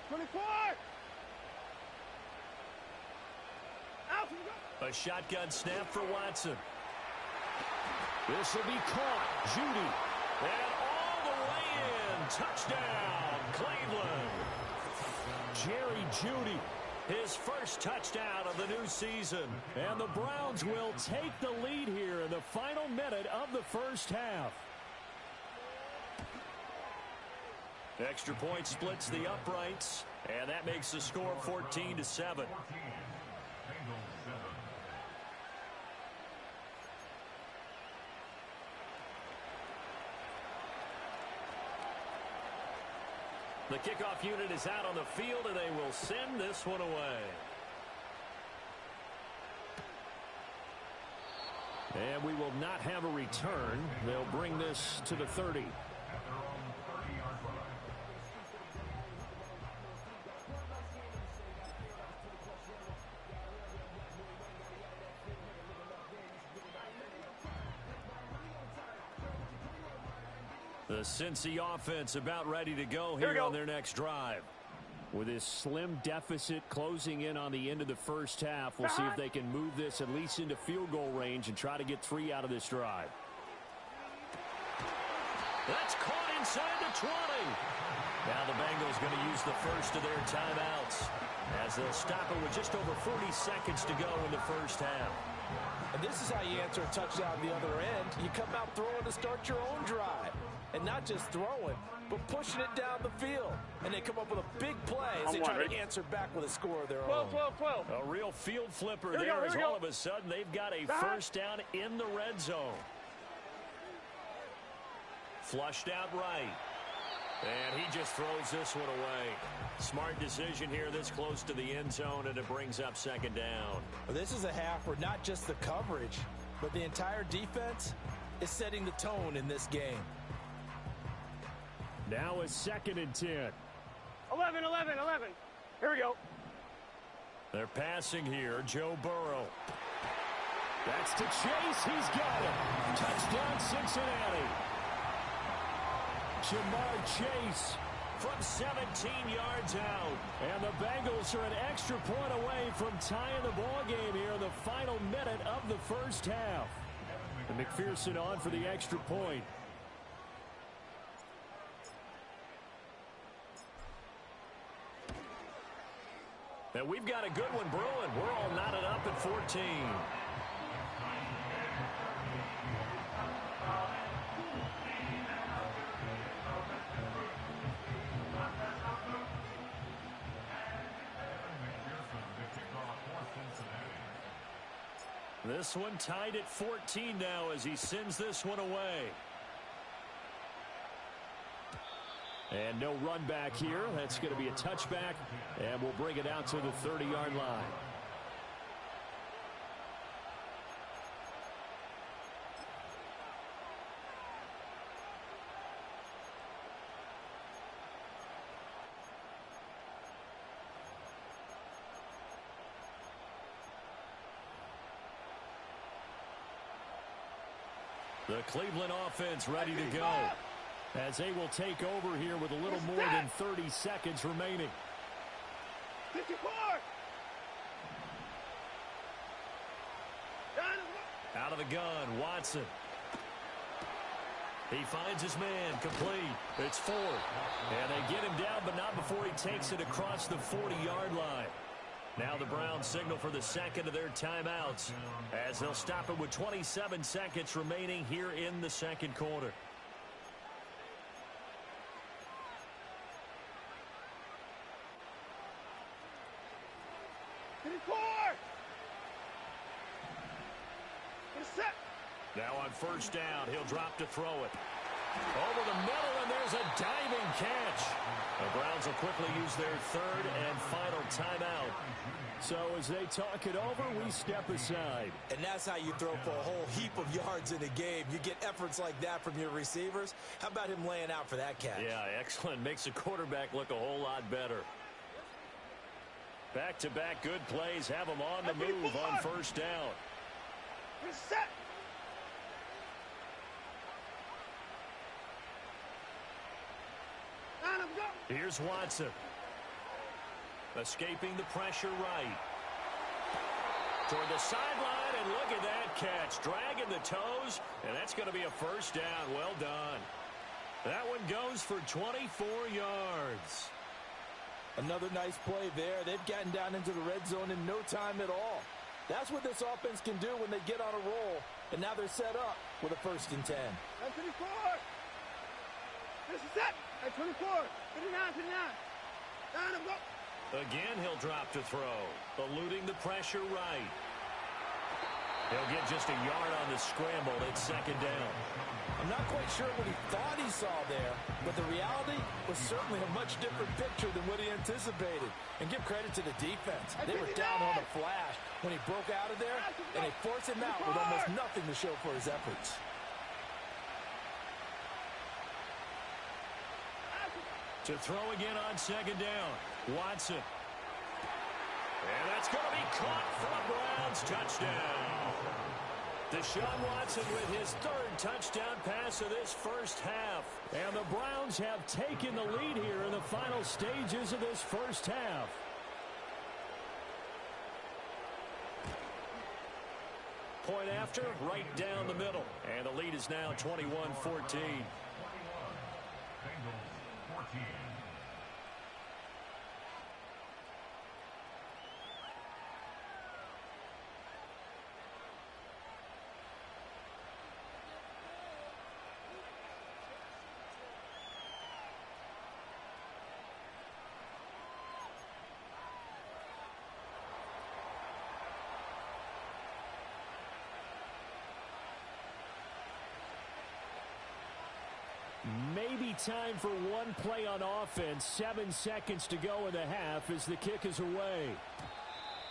24! A shotgun snap for Watson. This will be caught. Judy. And all the way in. Touchdown, Cleveland. Jerry Judy. His first touchdown of the new season. And the Browns will take the lead here in the final minute of the first half. Extra point splits the uprights. And that makes the score 14-7. The kickoff unit is out on the field, and they will send this one away. And we will not have a return. They'll bring this to the 30. The Cincy offense about ready to go here on their next drive. With this slim deficit closing in on the end of the first half, we'll see if they can move this at least into field goal range and try to get 3 out of this drive. That's caught inside the 20. Now the Bengals going to use the first of their timeouts as they'll stop it with just over 40 seconds to go in the first half. And this is how you answer a touchdown on the other end. You come out throwing to start your own drive. And not just throwing, but pushing it down the field. And they come up with a big play as they try to answer back with a score of their own. 12. A real field flipper there as all of a sudden they've got a first down in the red zone. Flushed out right. And he just throws this one away. Smart decision here this close to the end zone, and it brings up second down. Well, this is a half where not just the coverage, but the entire defense is setting the tone in this game. Now a 2nd and 10. 11. Here we go. They're passing here. Joe Burrow. That's to Chase. He's got it. Touchdown, Cincinnati. Jamar Chase from 17 yards out. And the Bengals are an extra point away from tying the ball game here in the final minute of the first half. And McPherson on for the extra point. And we've got a good one brewing. We're all knotted up at 14. This one tied at 14 now as he sends this one away. And no run back here. That's going to be a touchback, and we'll bring it out to the 30-yard line. The Cleveland offense ready to go as they will take over here with a little more than 30 seconds remaining. 54. Out of the gun, Watson. He finds his man, complete. It's Ford. And they get him down, but not before he takes it across the 40-yard line. Now the Browns signal for the second of their timeouts as they'll stop it with 27 seconds remaining here in the second quarter. Now on first down, he'll drop to throw it. Over the middle, and there's a diving catch. The Browns will quickly use their third and final timeout. So as they talk it over, we step aside. And that's how you throw for a whole heap of yards in a game. You get efforts like that from your receivers. How about him laying out for that catch? Yeah, excellent. Makes the quarterback look a whole lot better. Back-to-back good plays have them on the move on first down. Reset. Here's Watson. Escaping the pressure right. Toward the sideline, and look at that catch. Dragging the toes, and that's going to be a first down. Well done. That one goes for 24 yards. Another nice play there. They've gotten down into the red zone in no time at all. That's what this offense can do when they get on a roll, and now they're set up with a 1st and 10. 24. This is it. 24. 59. Down and go. Again, he'll drop to throw. Eluding the pressure right. He'll get just a yard on the scramble. It's second down. I'm not quite sure what he thought he saw there, but the reality was certainly a much different picture than what he anticipated. And give credit to the defense. They were down on the flash when he broke out of there, and they forced him out with almost nothing to show for his efforts. To throw again on second down. Watson. And that's going to be caught for a Browns touchdown. Deshaun Watson with his 3rd touchdown pass of this first half. And the Browns have taken the lead here in the final stages of this first half. Point after, right down the middle. And the lead is now 21-14. Bengals 14. Maybe time for one play on offense. 7 seconds to go in the half as the kick is away.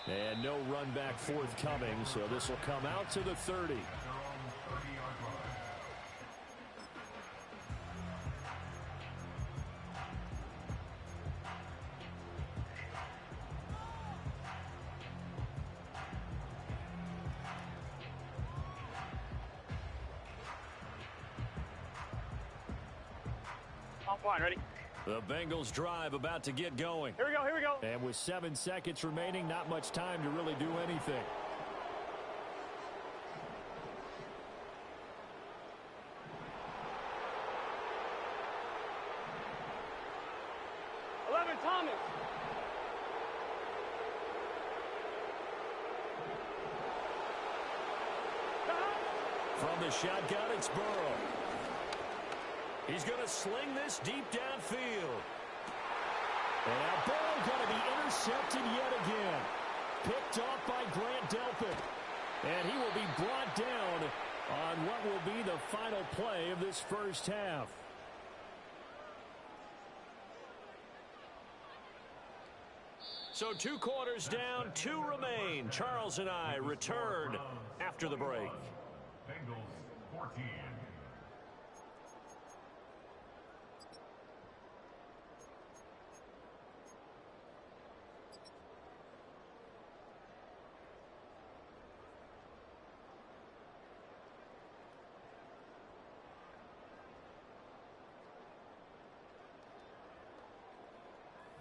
And no run back forthcoming, so this will come out to the 30. Line, ready? The Bengals drive about to get going. Here we go, here we go. And with 7 seconds remaining, not much time to really do anything. Thomas. From the shotgun, it's Burrow. He's going to sling this deep downfield. And now Burrow going to be intercepted yet again. Picked off by Grant Delpit. And he will be brought down on what will be the final play of this first half. So 2 quarters down, 2 remain. Charles and I return after the break. Bengals 14.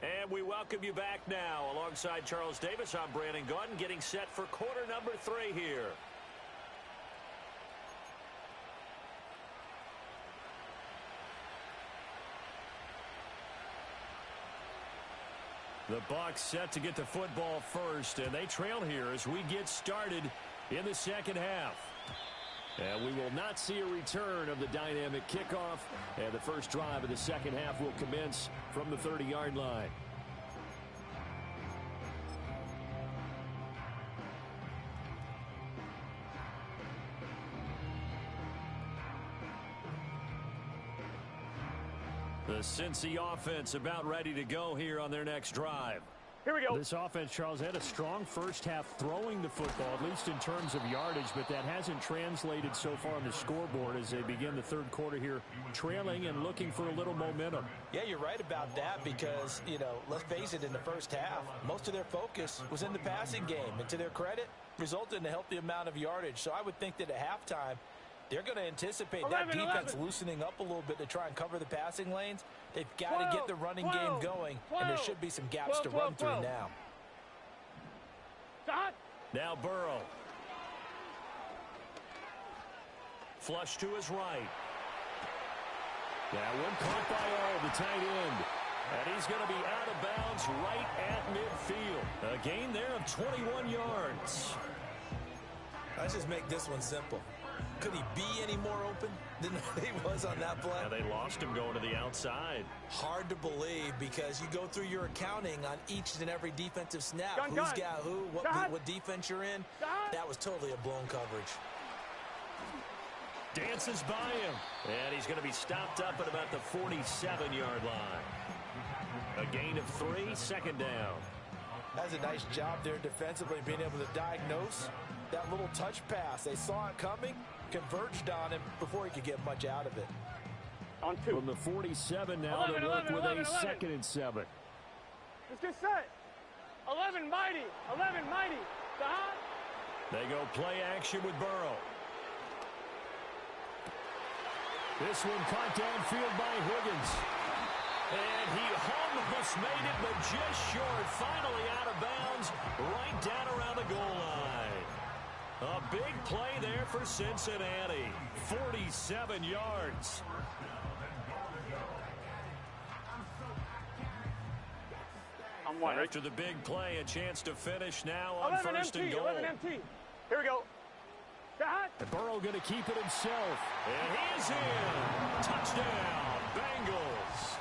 And we welcome you back now. Alongside Charles Davis, I'm Brandon Gaudin, getting set for quarter number 3 here. The Bucs set to get the football first, and they trail here as we get started in the second half. And we will not see a return of the dynamic kickoff, and the first drive of the second half will commence from the 30-yard line. The Cincy offense about ready to go here on their next drive. Here we go. This offense, Charles, had a strong first half throwing the football, at least in terms of yardage, but that hasn't translated so far on the scoreboard as they begin the third quarter here, trailing and looking for a little momentum. Yeah, you're right about that because, let's face it, in the first half, most of their focus was in the passing game. And to their credit, resulted in a healthy amount of yardage. So I would think that at halftime, they're going to anticipate that defense loosening up a little bit to try and cover the passing lanes. They've got to get the running game going, and there should be some gaps to run through now. Now Burrow. Flush to his right. That one caught by all, the tight end. And he's going to be out of bounds right at midfield. A gain there of 21 yards. Let's just make this one simple. Could he be any more open than he was on that play? Yeah, they lost him going to the outside. Hard to believe because you go through your accounting on each and every defensive snap. Who's got who, what defense you're in. That was totally a blown coverage. Dances by him. And he's going to be stopped up at about the 47-yard line. A gain of 3, second down. That's a nice job there defensively, being able to diagnose that little touch pass. They saw it coming, converged on him before he could get much out of it. On 2. From the 47 now, they work with a 2nd and 7. Let's get set. 11 mighty. 11 mighty. They go play action with Burrow. This one caught downfield by Higgins. And he almost made it, but just short. Finally out of bounds, right down around the goal line. A big play there for Cincinnati. 47 yards. After the big play, a chance to finish now on first and goal. 11 MT. Here we go. And Burrow going to keep it himself. And he is in. Touchdown, Bengals.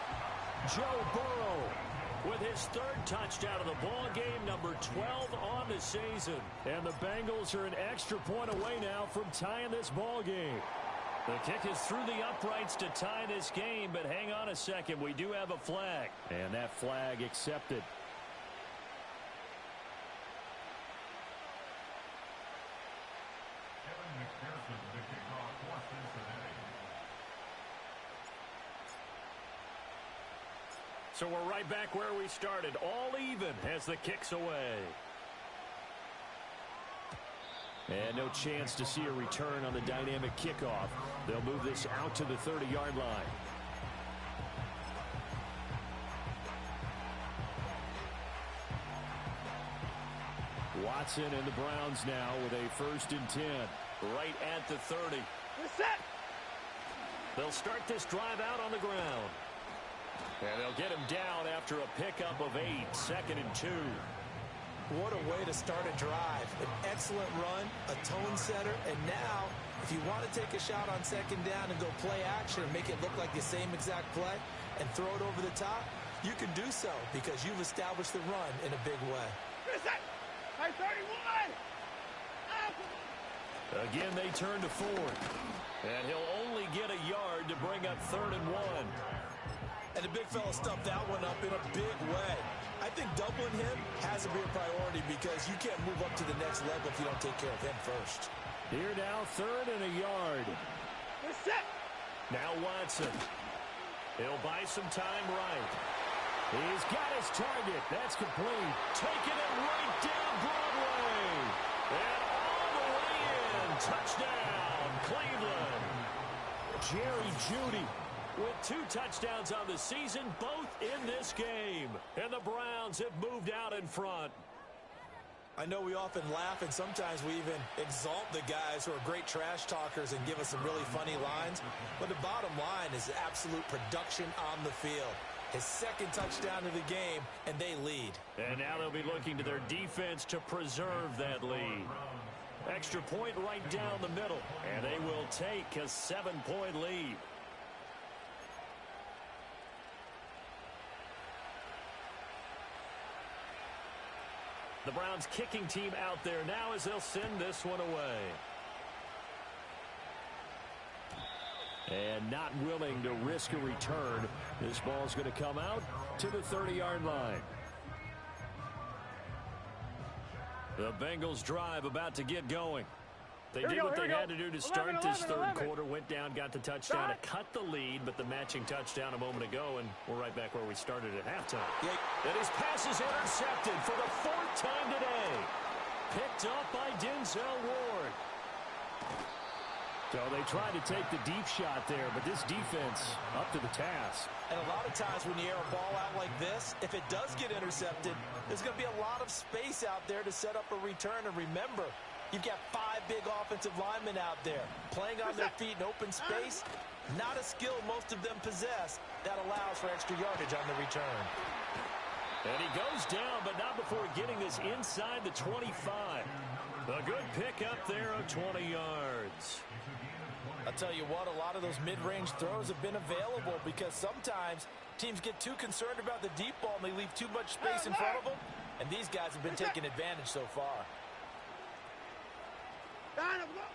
Joe Burrow with his 3rd touchdown of the ball game, number 12 on the season. And the Bengals are an extra point away now from tying this ball game. The kick is through the uprights to tie this game, but hang on a second. We do have a flag. And that flag accepted. Kevin McPherson, the kickoff for Cincinnati. So we're right back where we started, all even as the kick's away. And no chance to see a return on the dynamic kickoff. They'll move this out to the 30-yard line. Watson and the Browns now with a 1st and 10. Right at the 30. Set. They'll start this drive out on the ground. And they'll get him down after a pickup of 8, 2nd and 2. What a way to start a drive. An excellent run, a tone setter, and now, if you want to take a shot on 2nd down and go play action and make it look like the same exact play and throw it over the top, you can do so because you've established the run in a big way. High 31! Again, they turn to fourth. And he'll only get a yard to bring up 3rd and 1. And the big fella stuffed that one up in a big way. I think doubling him has to be a priority because you can't move up to the next level if you don't take care of him first. Here now, 3rd and a yard. Now Watson. He'll buy some time right. He's got his target. That's complete. Taking it right down Broadway. And all the way in. Touchdown, Cleveland. Jerry Jeudy with 2 touchdowns on the season, both in this game. And the Browns have moved out in front. I know we often laugh, and sometimes we even exalt the guys who are great trash talkers and give us some really funny lines. But the bottom line is absolute production on the field. His 2nd touchdown of the game, and they lead. And now they'll be looking to their defense to preserve that lead. Extra point right down the middle, and they will take a 7-point lead. The Browns kicking team out there now as they'll send this one away. And not willing to risk a return. This ball's going to come out to the 30-yard line. The Bengals drive about to get going. They did what they had to do to start this third quarter. Went down, got the touchdown to cut the lead, but the matching touchdown a moment ago, and we're right back where we started at halftime. And his pass is intercepted for the 4th time today. Picked up by Denzel Ward. So they tried to take the deep shot there, but this defense up to the task. And a lot of times when you air a ball out like this, if it does get intercepted, there's going to be a lot of space out there to set up a return. And remember, you've got 5 big offensive linemen out there playing on their feet in open space. Not a skill most of them possess that allows for extra yardage on the return. And he goes down, but not before getting this inside the 25. A good pick up there of 20 yards. I'll tell you what, a lot of those mid-range throws have been available because sometimes teams get too concerned about the deep ball and they leave too much space in front of them. And these guys have been taking advantage so far.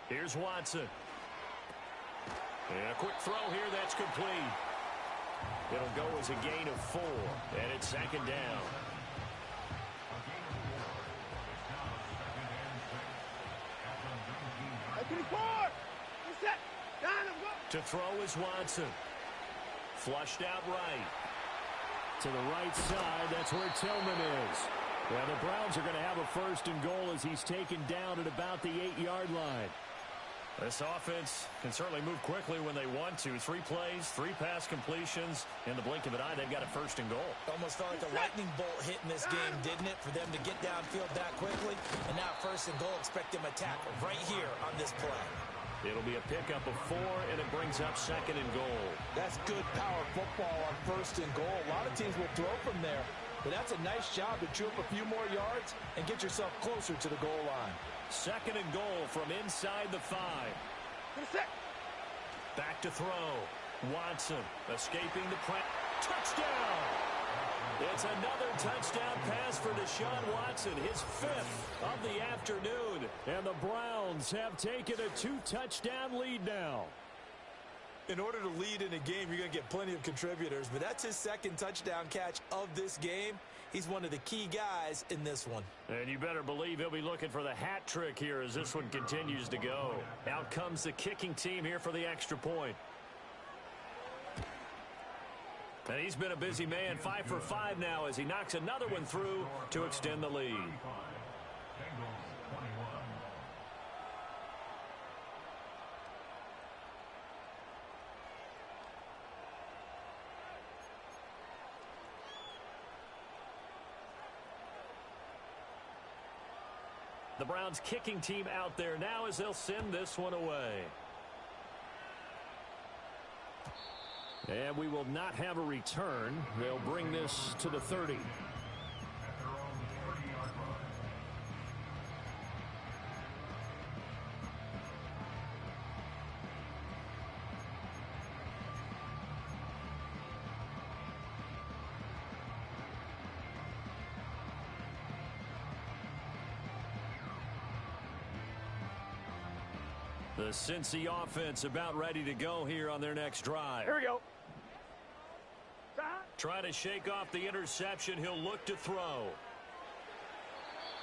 Here's Watson. And a quick throw here, that's complete. It'll go as a gain of 4, and it's 2nd down. To throw is Watson. Flushed out right. To the right side, that's where Tillman is. Well, the Browns are going to have a 1st and goal as he's taken down at about the 8-yard line. This offense can certainly move quickly when they want to. 3 plays, 3 pass completions. In the blink of an eye, they've got a 1st and goal. Almost felt like a lightning bolt hit in this game, didn't it? For them to get downfield that quickly. And now 1st and goal, expect them attack right here on this play. It'll be a pickup of 4, and it brings up 2nd and goal. That's good power football on 1st and goal. A lot of teams will throw from there. But that's a nice job to chew up a few more yards and get yourself closer to the goal line. 2nd and goal from inside the 5. Back to throw. Watson escaping the pressure. Touchdown! It's another touchdown pass for Deshaun Watson, his 5th of the afternoon. And the Browns have taken a 2-touchdown lead now. In order to lead in a game, you're going to get plenty of contributors, but that's his 2nd touchdown catch of this game. He's one of the key guys in this one. And you better believe he'll be looking for the hat trick here as this one continues to go. Out comes the kicking team here for the extra point. And he's been a busy man, 5 for 5 now as he knocks another one through to extend the lead. The Browns kicking team out there now as they'll send this one away. And we will not have a return. They'll bring this to the 30. The Cincy offense about ready to go here on their next drive. Here we go. Trying to shake off the interception. He'll look to throw.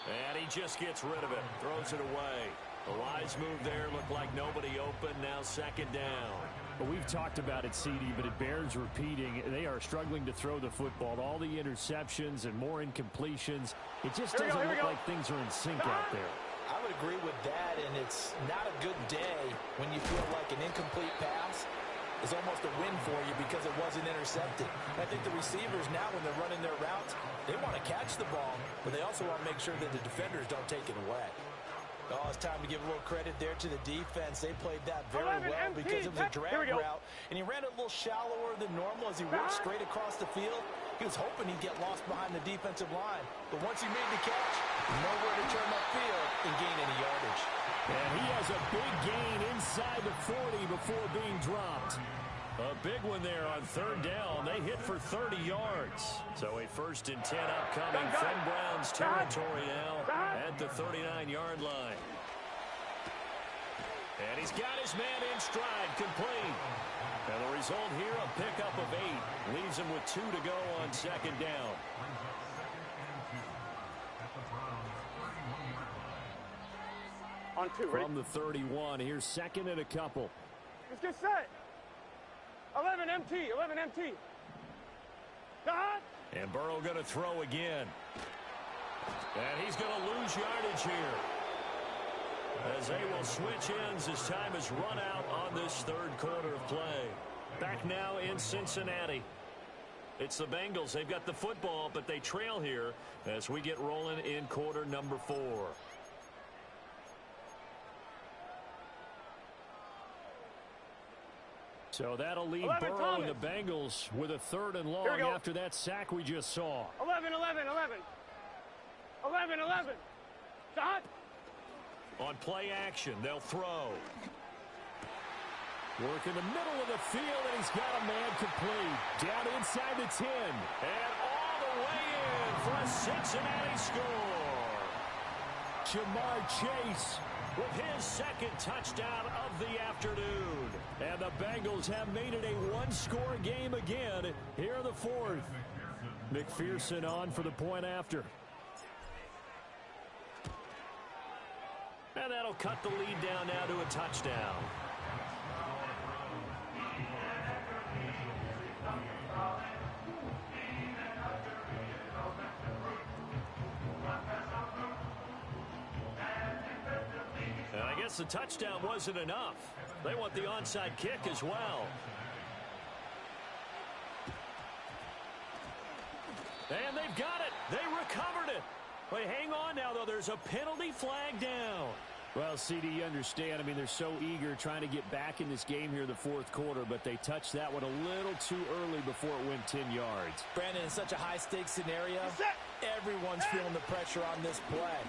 And he just gets rid of it. Throws it away. The wise move there. Looked like nobody open. Now second down. Well, we've talked about it, CD, but it bears repeating. They are struggling to throw the football. All the interceptions and more incompletions. It just doesn't look like things are in sync out there. I would agree with that, and it's not a good day when you feel like an incomplete pass is almost a win for you because it wasn't intercepted. I think the receivers now, when they're running their routes, they want to catch the ball, but they also want to make sure that the defenders don't take it away. Oh, it's time to give a little credit there to the defense. They played that very well because it was a drag route, and he ran it a little shallower than normal as he worked straight across the field. He was hoping he'd get lost behind the defensive line, but once he made the catch, nowhere to turn upfield and gain any yardage. And he has a big gain inside the 40 before being dropped. A big one there on third down. They hit for 30 yards. So a 1st and 10 upcoming from Browns territory now at the 39-yard line. And he's got his man in stride, complete. And the result here, a pickup of 8. Leaves him with 2 to go on second down. On 2, ready? From the 31, here's second and a couple. Let's get set. 11 MT, 11 MT. Dot. And Burrow going to throw again. And he's going to lose yardage here, as they will switch ends as time is run out on this third quarter of play. Back now in Cincinnati. It's the Bengals. They've got the football, but they trail here as we get rolling in quarter number 4. So that'll leave Burrow and the Bengals with a 3rd and long after that sack we just saw. 11, 11, 11. 11, 11. Dot. On play action, they'll throw. Work in the middle of the field, and he's got a man complete. Down inside the 10. And all the way in for a Cincinnati score. Jamar Chase with his 2nd touchdown of the afternoon. And the Bengals have made it a one-score game again here in the 4th. McPherson on for the point after. And that'll cut the lead down now to a touchdown. And I guess the touchdown wasn't enough. They want the onside kick as well. And they've got it. They recovered it. Wait, hang on now, though. There's a penalty flag down. Well, CD, you understand. I mean, they're so eager trying to get back in this game here in the 4th quarter, but they touched that one a little too early before it went 10 yards. Brandon, in such a high-stakes scenario, everyone's feeling the pressure on this play.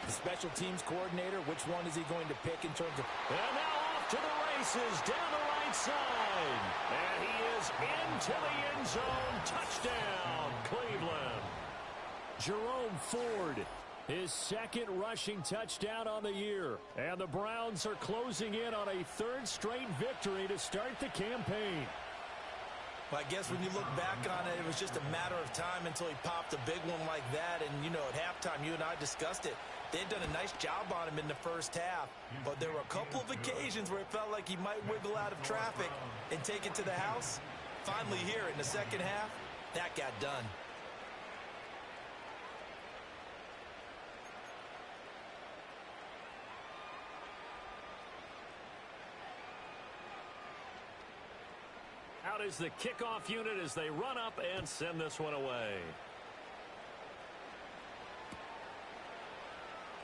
The special teams coordinator, which one is he going to pick in terms of... And now off to the races down the right side. And he is into the end zone. Touchdown, Cleveland. Jerome Ford, his 2nd rushing touchdown on the year. And the Browns are closing in on a 3rd straight victory to start the campaign. Well, I guess when you look back on it, it was just a matter of time until he popped a big one like that. And, you know, at halftime, you and I discussed it. They'd done a nice job on him in the first half. But there were a couple of occasions where it felt like he might wiggle out of traffic and take it to the house. Finally here in the second half, that got done. Out is the kickoff unit as they run up and send this one away.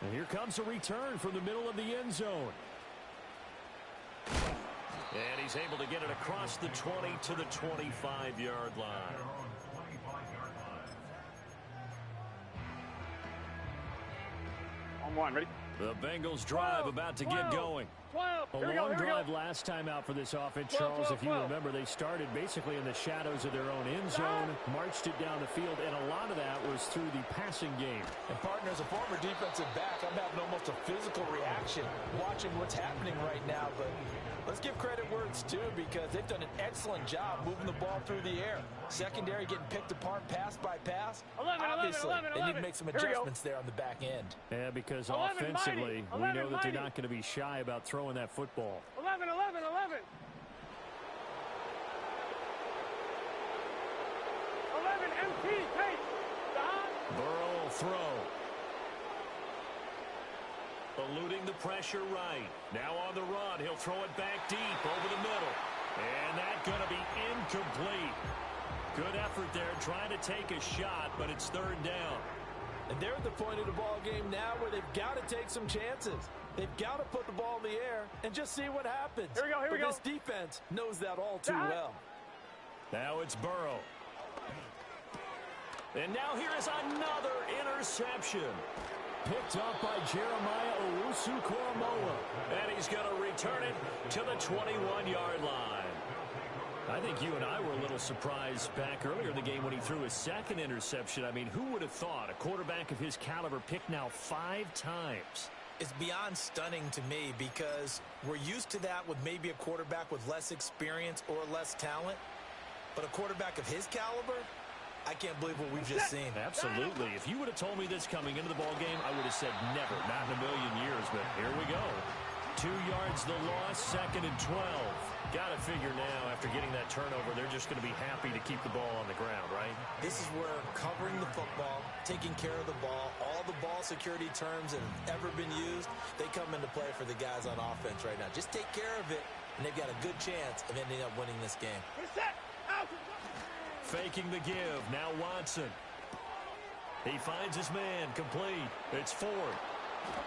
And here comes a return from the middle of the end zone. And he's able to get it across the 20 to the 25-yard line. On 1, ready? The Bengals drive about to get going. 12. A long drive last time out for this offense, Charles. If you remember, they started basically in the shadows of their own end zone, marched it down the field, and a lot of that was goes through the passing game. And partner, as a former defensive back, I'm having almost a physical reaction watching what's happening right now. But let's give credit where it's due, because they've done an excellent job moving the ball through the air. Secondary getting picked apart pass by pass. 11, Obviously, 11, 11, they need to make some adjustments there on the back end. Yeah, because 11, offensively, mighty. we know that they're Mighty. not going to be shy about throwing that football. 11, 11, 11. 11, MT, Tate. Don. Burrow will throw. Eluding the pressure right. Now on the run. He'll throw it back deep over the middle. And that's going to be incomplete. Good effort there trying to take a shot, but it's third down. And they're at the point of the ball game now where they've got to take some chances. They've got to put the ball in the air and just see what happens. Here we go, here we go. This defense knows that all too well. Now it's Burrow. And now here is another interception. Picked up by Jeremiah Owusu-Koramoah. And he's going to return it to the 21-yard line. I think you and I were a little surprised back earlier in the game when he threw his second interception. I mean, who would have thought a quarterback of his caliber picked now 5 times? It's beyond stunning to me, because we're used to that with maybe a quarterback with less experience or less talent. But a quarterback of his caliber, I can't believe what we've just seen. Absolutely. If you would have told me this coming into the ballgame, I would have said never, not in a million years. But here we go. 2 yards the loss, 2nd and 12. Got to figure now, after getting that turnover, they're just going to be happy to keep the ball on the ground, right? This is where covering the football, taking care of the ball, all the ball security terms that have ever been used, they come into play for the guys on offense right now. Just take care of it, and they've got a good chance of ending up winning this game. Faking the give. Now Watson. He finds his man. Complete. It's Ford.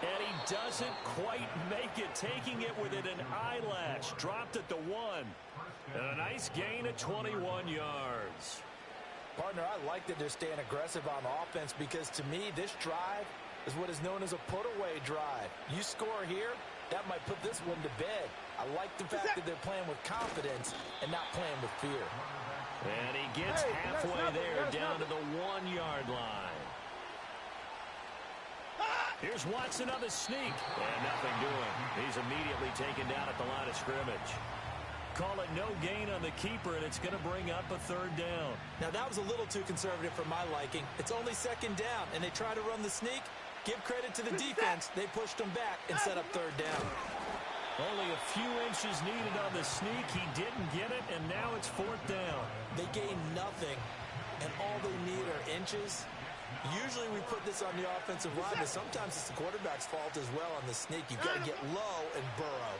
And he doesn't quite make it. Taking it within an eyelash. Dropped at the 1. And a nice gain of 21 yards. Partner, I like that they're staying aggressive on offense, because to me, this drive is what is known as a put-away drive. You score here, that might put this one to bed. I like the fact that they're playing with confidence and not playing with fear. And he gets halfway there, down to the 1-yard line. Here's Watson on the sneak. And nothing doing. He's immediately taken down at the line of scrimmage. Call it no gain on the keeper, and it's going to bring up a 3rd down. Now, that was a little too conservative for my liking. It's only 2nd down, and they try to run the sneak. Give credit to the defense. They pushed them back and set up 3rd down. Only a few inches needed on the sneak. He didn't get it, and now it's 4th down. They gain nothing, and all they need are inches. Usually we put this on the offensive line, but sometimes it's the quarterback's fault as well on the sneak. You've got to get low and burrow.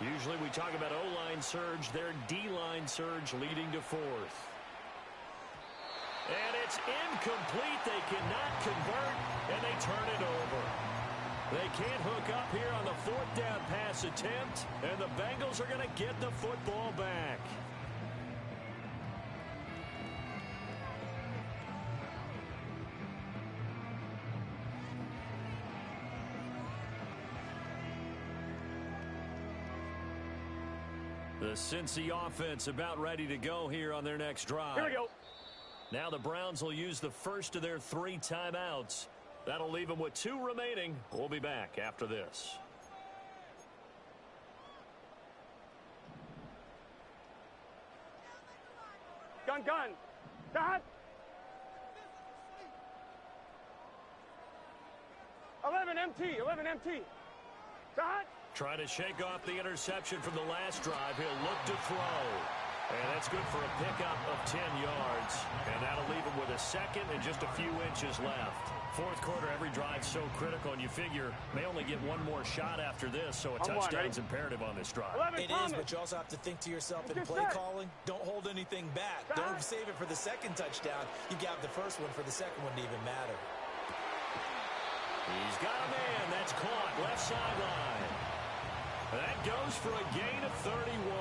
Usually we talk about O-line surge, their D-line surge leading to 4th. And it's incomplete. They cannot convert, and they turn it over. They can't hook up here on the 4th down pass attempt, and the Bengals are going to get the football back. The Cincy offense about ready to go here on their next drive. Here we go. Now the Browns will use the first of their 3 timeouts. That'll leave them with 2 remaining. We'll be back after this. Gun. Dot. 11 MT. Dot. Trying to shake off the interception from the last drive. He'll look to throw. And that's good for a pickup of 10 yards. And that'll leave him with a 2nd and just a few inches left. 4th quarter, every drive so critical, and you figure they only get 1 more shot after this, so a touchdown's imperative on this drive. It is, but you also have to think to yourself in play calling, don't hold anything back. Don't save it for the 2nd touchdown. You got the first one for the 2nd one to even matter. He's got a man. That's caught. Left sideline. That goes for a gain of 31.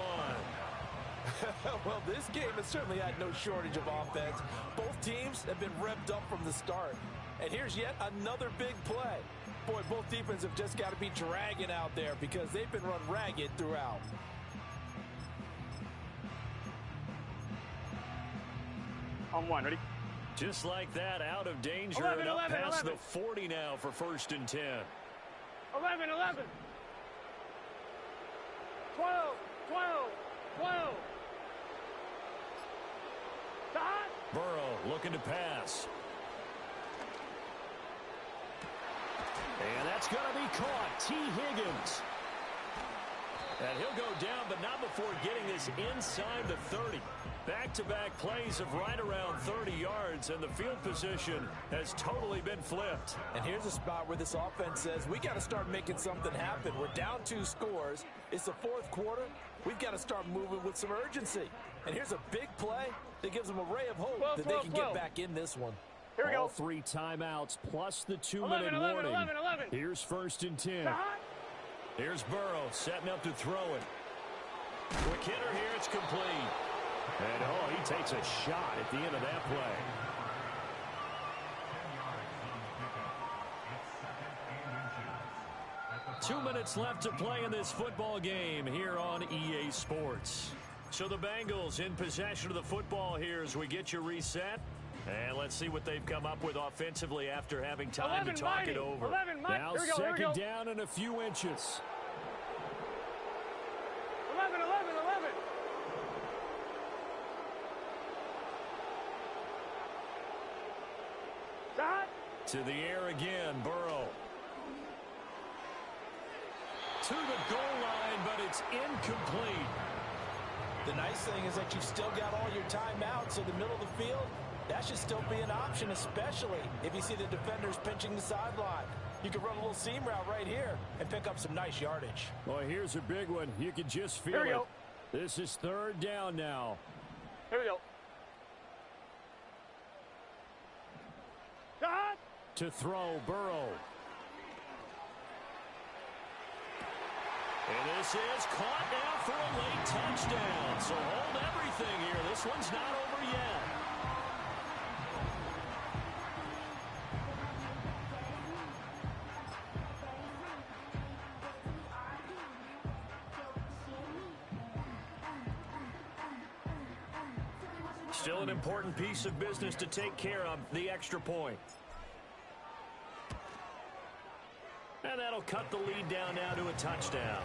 Well, this game has certainly had no shortage of offense. Both teams have been revved up from the start. And here's yet another big play. Boy, both defenses have just got to be dragging out there because they've been run ragged throughout. On 1, ready? Just like that, out of danger. Injured 11, up 11, past 11. the 40 now for 1st and 10. 11, 11. 12, 12, 12. Stop. Burrow looking to pass. And that's going to be caught. T. Higgins. And he'll go down, but not before getting this inside the 30. Back-to-back plays of right around 30 yards, and the field position has totally been flipped. And here's a spot where this offense says, we got to start making something happen. We're down 2 scores. It's the 4th quarter. We've got to start moving with some urgency. And here's a big play that gives them a ray of hope that they can get back in this one. Here we go. All 3 timeouts plus the 2-minute 11, warning. 11, 11. Here's 1st and 10. Stop. Here's Burrow setting up to throw it. Quick hitter here, it's complete. And, oh, he takes a shot at the end of that play. Two minutes left to play in this football game here on EA Sports. So the Bengals in possession of the football here as we get you reset. And let's see what they've come up with offensively after having time to talk it over. 11, now here we go, second down and a few inches. 11, 11, 11. Stop. To the air again, Burrow. To the goal line, but it's incomplete. The nice thing is that you've still got all your timeouts, so the middle of the field, that should still be an option, especially if you see the defenders pinching the sideline. You can run a little seam route right here and pick up some nice yardage. Well, here's a big one. You can just feel it. This is 3rd down now. Here we go. Stop. To throw, Burrow. And this is caught now for a late touchdown. So hold everything here. This one's not over yet. Still an important piece of business to take care of, the extra point. And that'll cut the lead down now to a touchdown.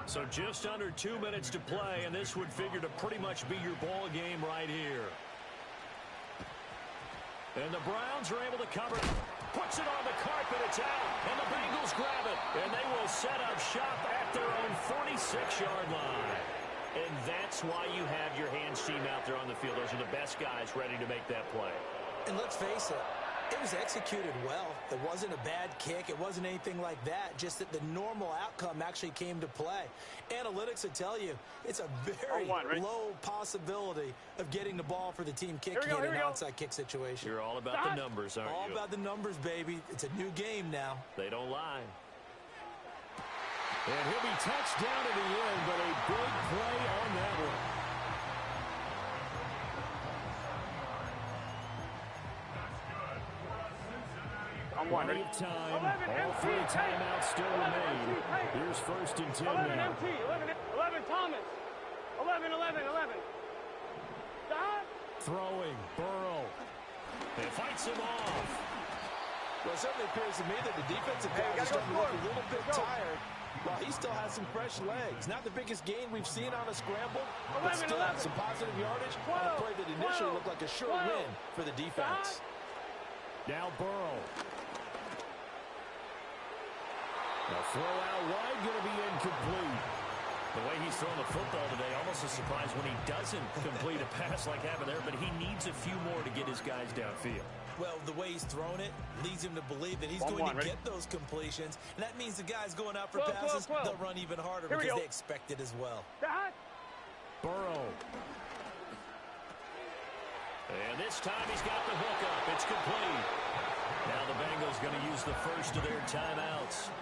So just under 2 minutes to play, and this would figure to pretty much be your ball game right here. And the Browns are able to cover it. Puts it on the carpet, it's out, and the Bengals grab it. And they will set up shop at their own 46-yard line. And that's why you have your hands team out there on the field. Those are the best guys ready to make that play. And let's face it, it was executed well. It wasn't a bad kick. It wasn't anything like that. Just that the normal outcome actually came to play. Analytics would tell you it's a very low possibility of getting the ball for the team kicking in an onside kick situation. You're all about the numbers, aren't you? All about the numbers, baby. It's a new game now. They don't lie. And he'll be touched down at the end, but a big play on that one. Plenty of time. All 3 timeouts still remain. Here's 1st and 10 now. 11 Thomas. 11, 11, 11. Stop. Throwing, Burrow. It fights him off. Well, it certainly appears to me that the defensive guys are starting to look a little bit tired, while he still has some fresh legs. Not the biggest gain we've seen on a scramble, but still some positive yardage on a play that initially looked like a sure win for the defense. Now Burrow. Now throw out wide, going to be incomplete. The way he's throwing the football today, almost a surprise when he doesn't complete a pass like happened there, but he needs a few more to get his guys downfield. Well, the way he's thrown it leads him to believe that he's going to get those completions, and that means the guys going out for passes, they'll run even harder because they expect it as well. Burrow. And this time he's got the hook up. It's complete. Now the Bengals going to use the first of their timeouts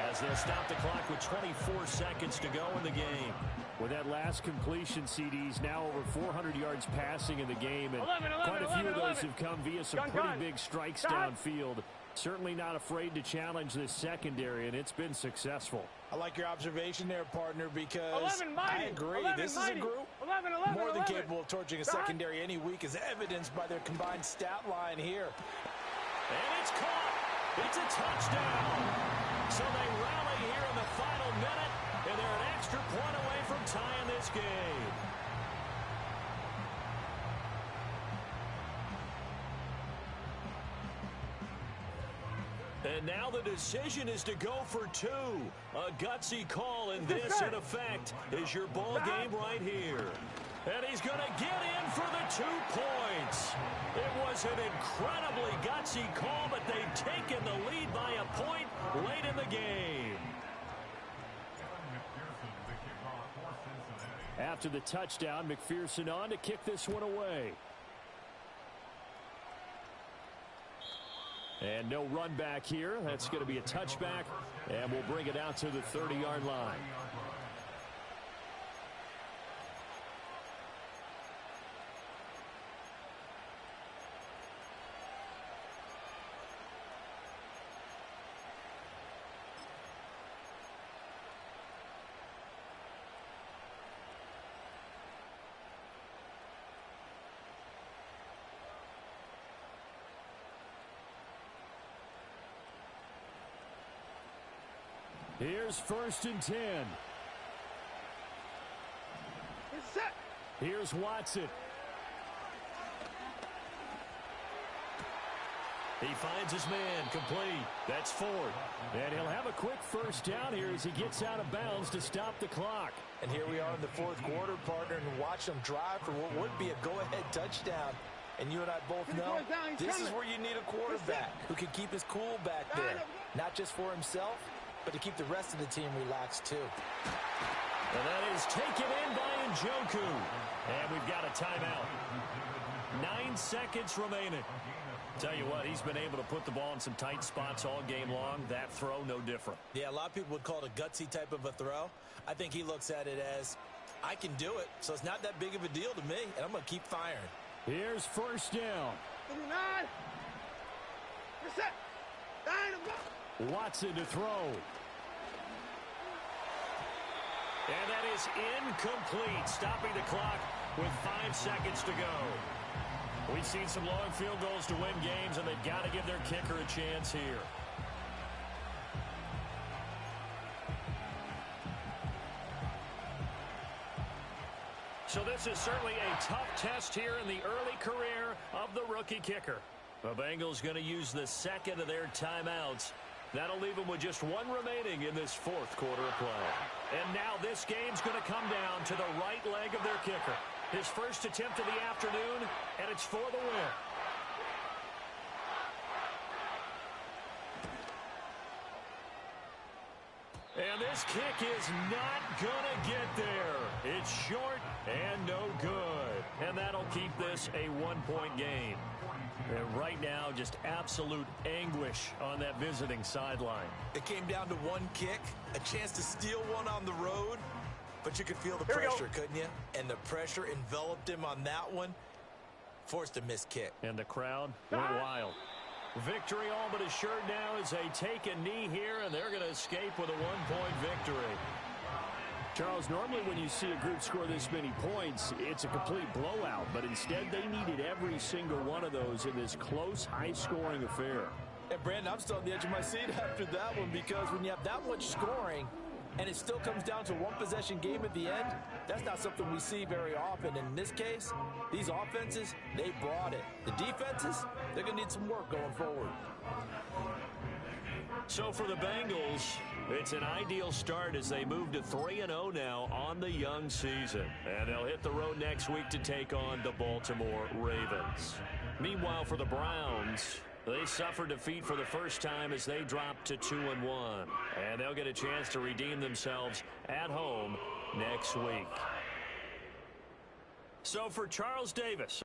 as they'll stop the clock with 24 seconds to go in the game. With that last completion, CD's now over 400 yards passing in the game, and quite a few of those have come via some pretty big strikes downfield. Certainly not afraid to challenge this secondary, and it's been successful. I like your observation there, partner, because 11 mighty. I agree. 11 This mighty. is a group 11, more than 11. capable of torching a secondary any week, as evidenced by their combined stat line here. And it's caught. It's a touchdown. So they rally here in the final minute, and they're an extra point away from tying this game. And now the decision is to go for two. A gutsy call, and this, in effect, is your ball game right here. And he's going to get in for the 2 points. It was an incredibly gutsy call, but they've taken the lead by a point late in the game. After the touchdown, McPherson on to kick this one away. And no run back here. That's going to be a touchback, and we'll bring it out to the 30-yard line. Here's 1st and 10. Here's Watson. He finds his man, complete. That's Ford. And he'll have a quick first down here as he gets out of bounds to stop the clock. And here we are in the 4th quarter, partner, and watch them drive for what would be a go-ahead touchdown. And you and I both know this is where you need a quarterback who can keep his cool back there. Not just for himself, but to keep the rest of the team relaxed, too. And that is taken in by Njoku. And we've got a timeout. 9 seconds remaining. Tell you what, he's been able to put the ball in some tight spots all game long. That throw, no different. Yeah, a lot of people would call it a gutsy type of a throw. I think he looks at it as, I can do it, so it's not that big of a deal to me, and I'm going to keep firing. Here's 1st down. 9. Watson to throw. And that is incomplete, stopping the clock with 5 seconds to go. We've seen some long field goals to win games, and they've got to give their kicker a chance here. So this is certainly a tough test here in the early career of the rookie kicker. The Bengals going to use the second of their timeouts. That'll leave them with just 1 remaining in this 4th quarter of play. And now this game's going to come down to the right leg of their kicker. His first attempt of the afternoon, and it's for the win. And this kick is not going to get there. It's short and no good. And that'll keep this a 1-point game. And right now, just absolute anguish on that visiting sideline. It came down to 1 kick, a chance to steal one on the road, but you could feel the pressure, couldn't you? And the pressure enveloped him on that one, forced a missed kick. And the crowd went wild. Victory all but assured now as they take a knee here, and they're going to escape with a 1-point victory. Charles, normally when you see a group score this many points, it's a complete blowout. But instead, they needed every single one of those in this close, high-scoring affair. And, Brandon, I'm still on the edge of my seat after that one, because when you have that much scoring and it still comes down to a 1-possession game at the end, that's not something we see very often. And in this case, these offenses, they brought it. The defenses, they're going to need some work going forward. So for the Bengals, it's an ideal start as they move to 3-0 now on the young season. And they'll hit the road next week to take on the Baltimore Ravens. Meanwhile, for the Browns, they suffered defeat for the first time as they dropped to 2-1. And they'll get a chance to redeem themselves at home next week. So for Charles Davis.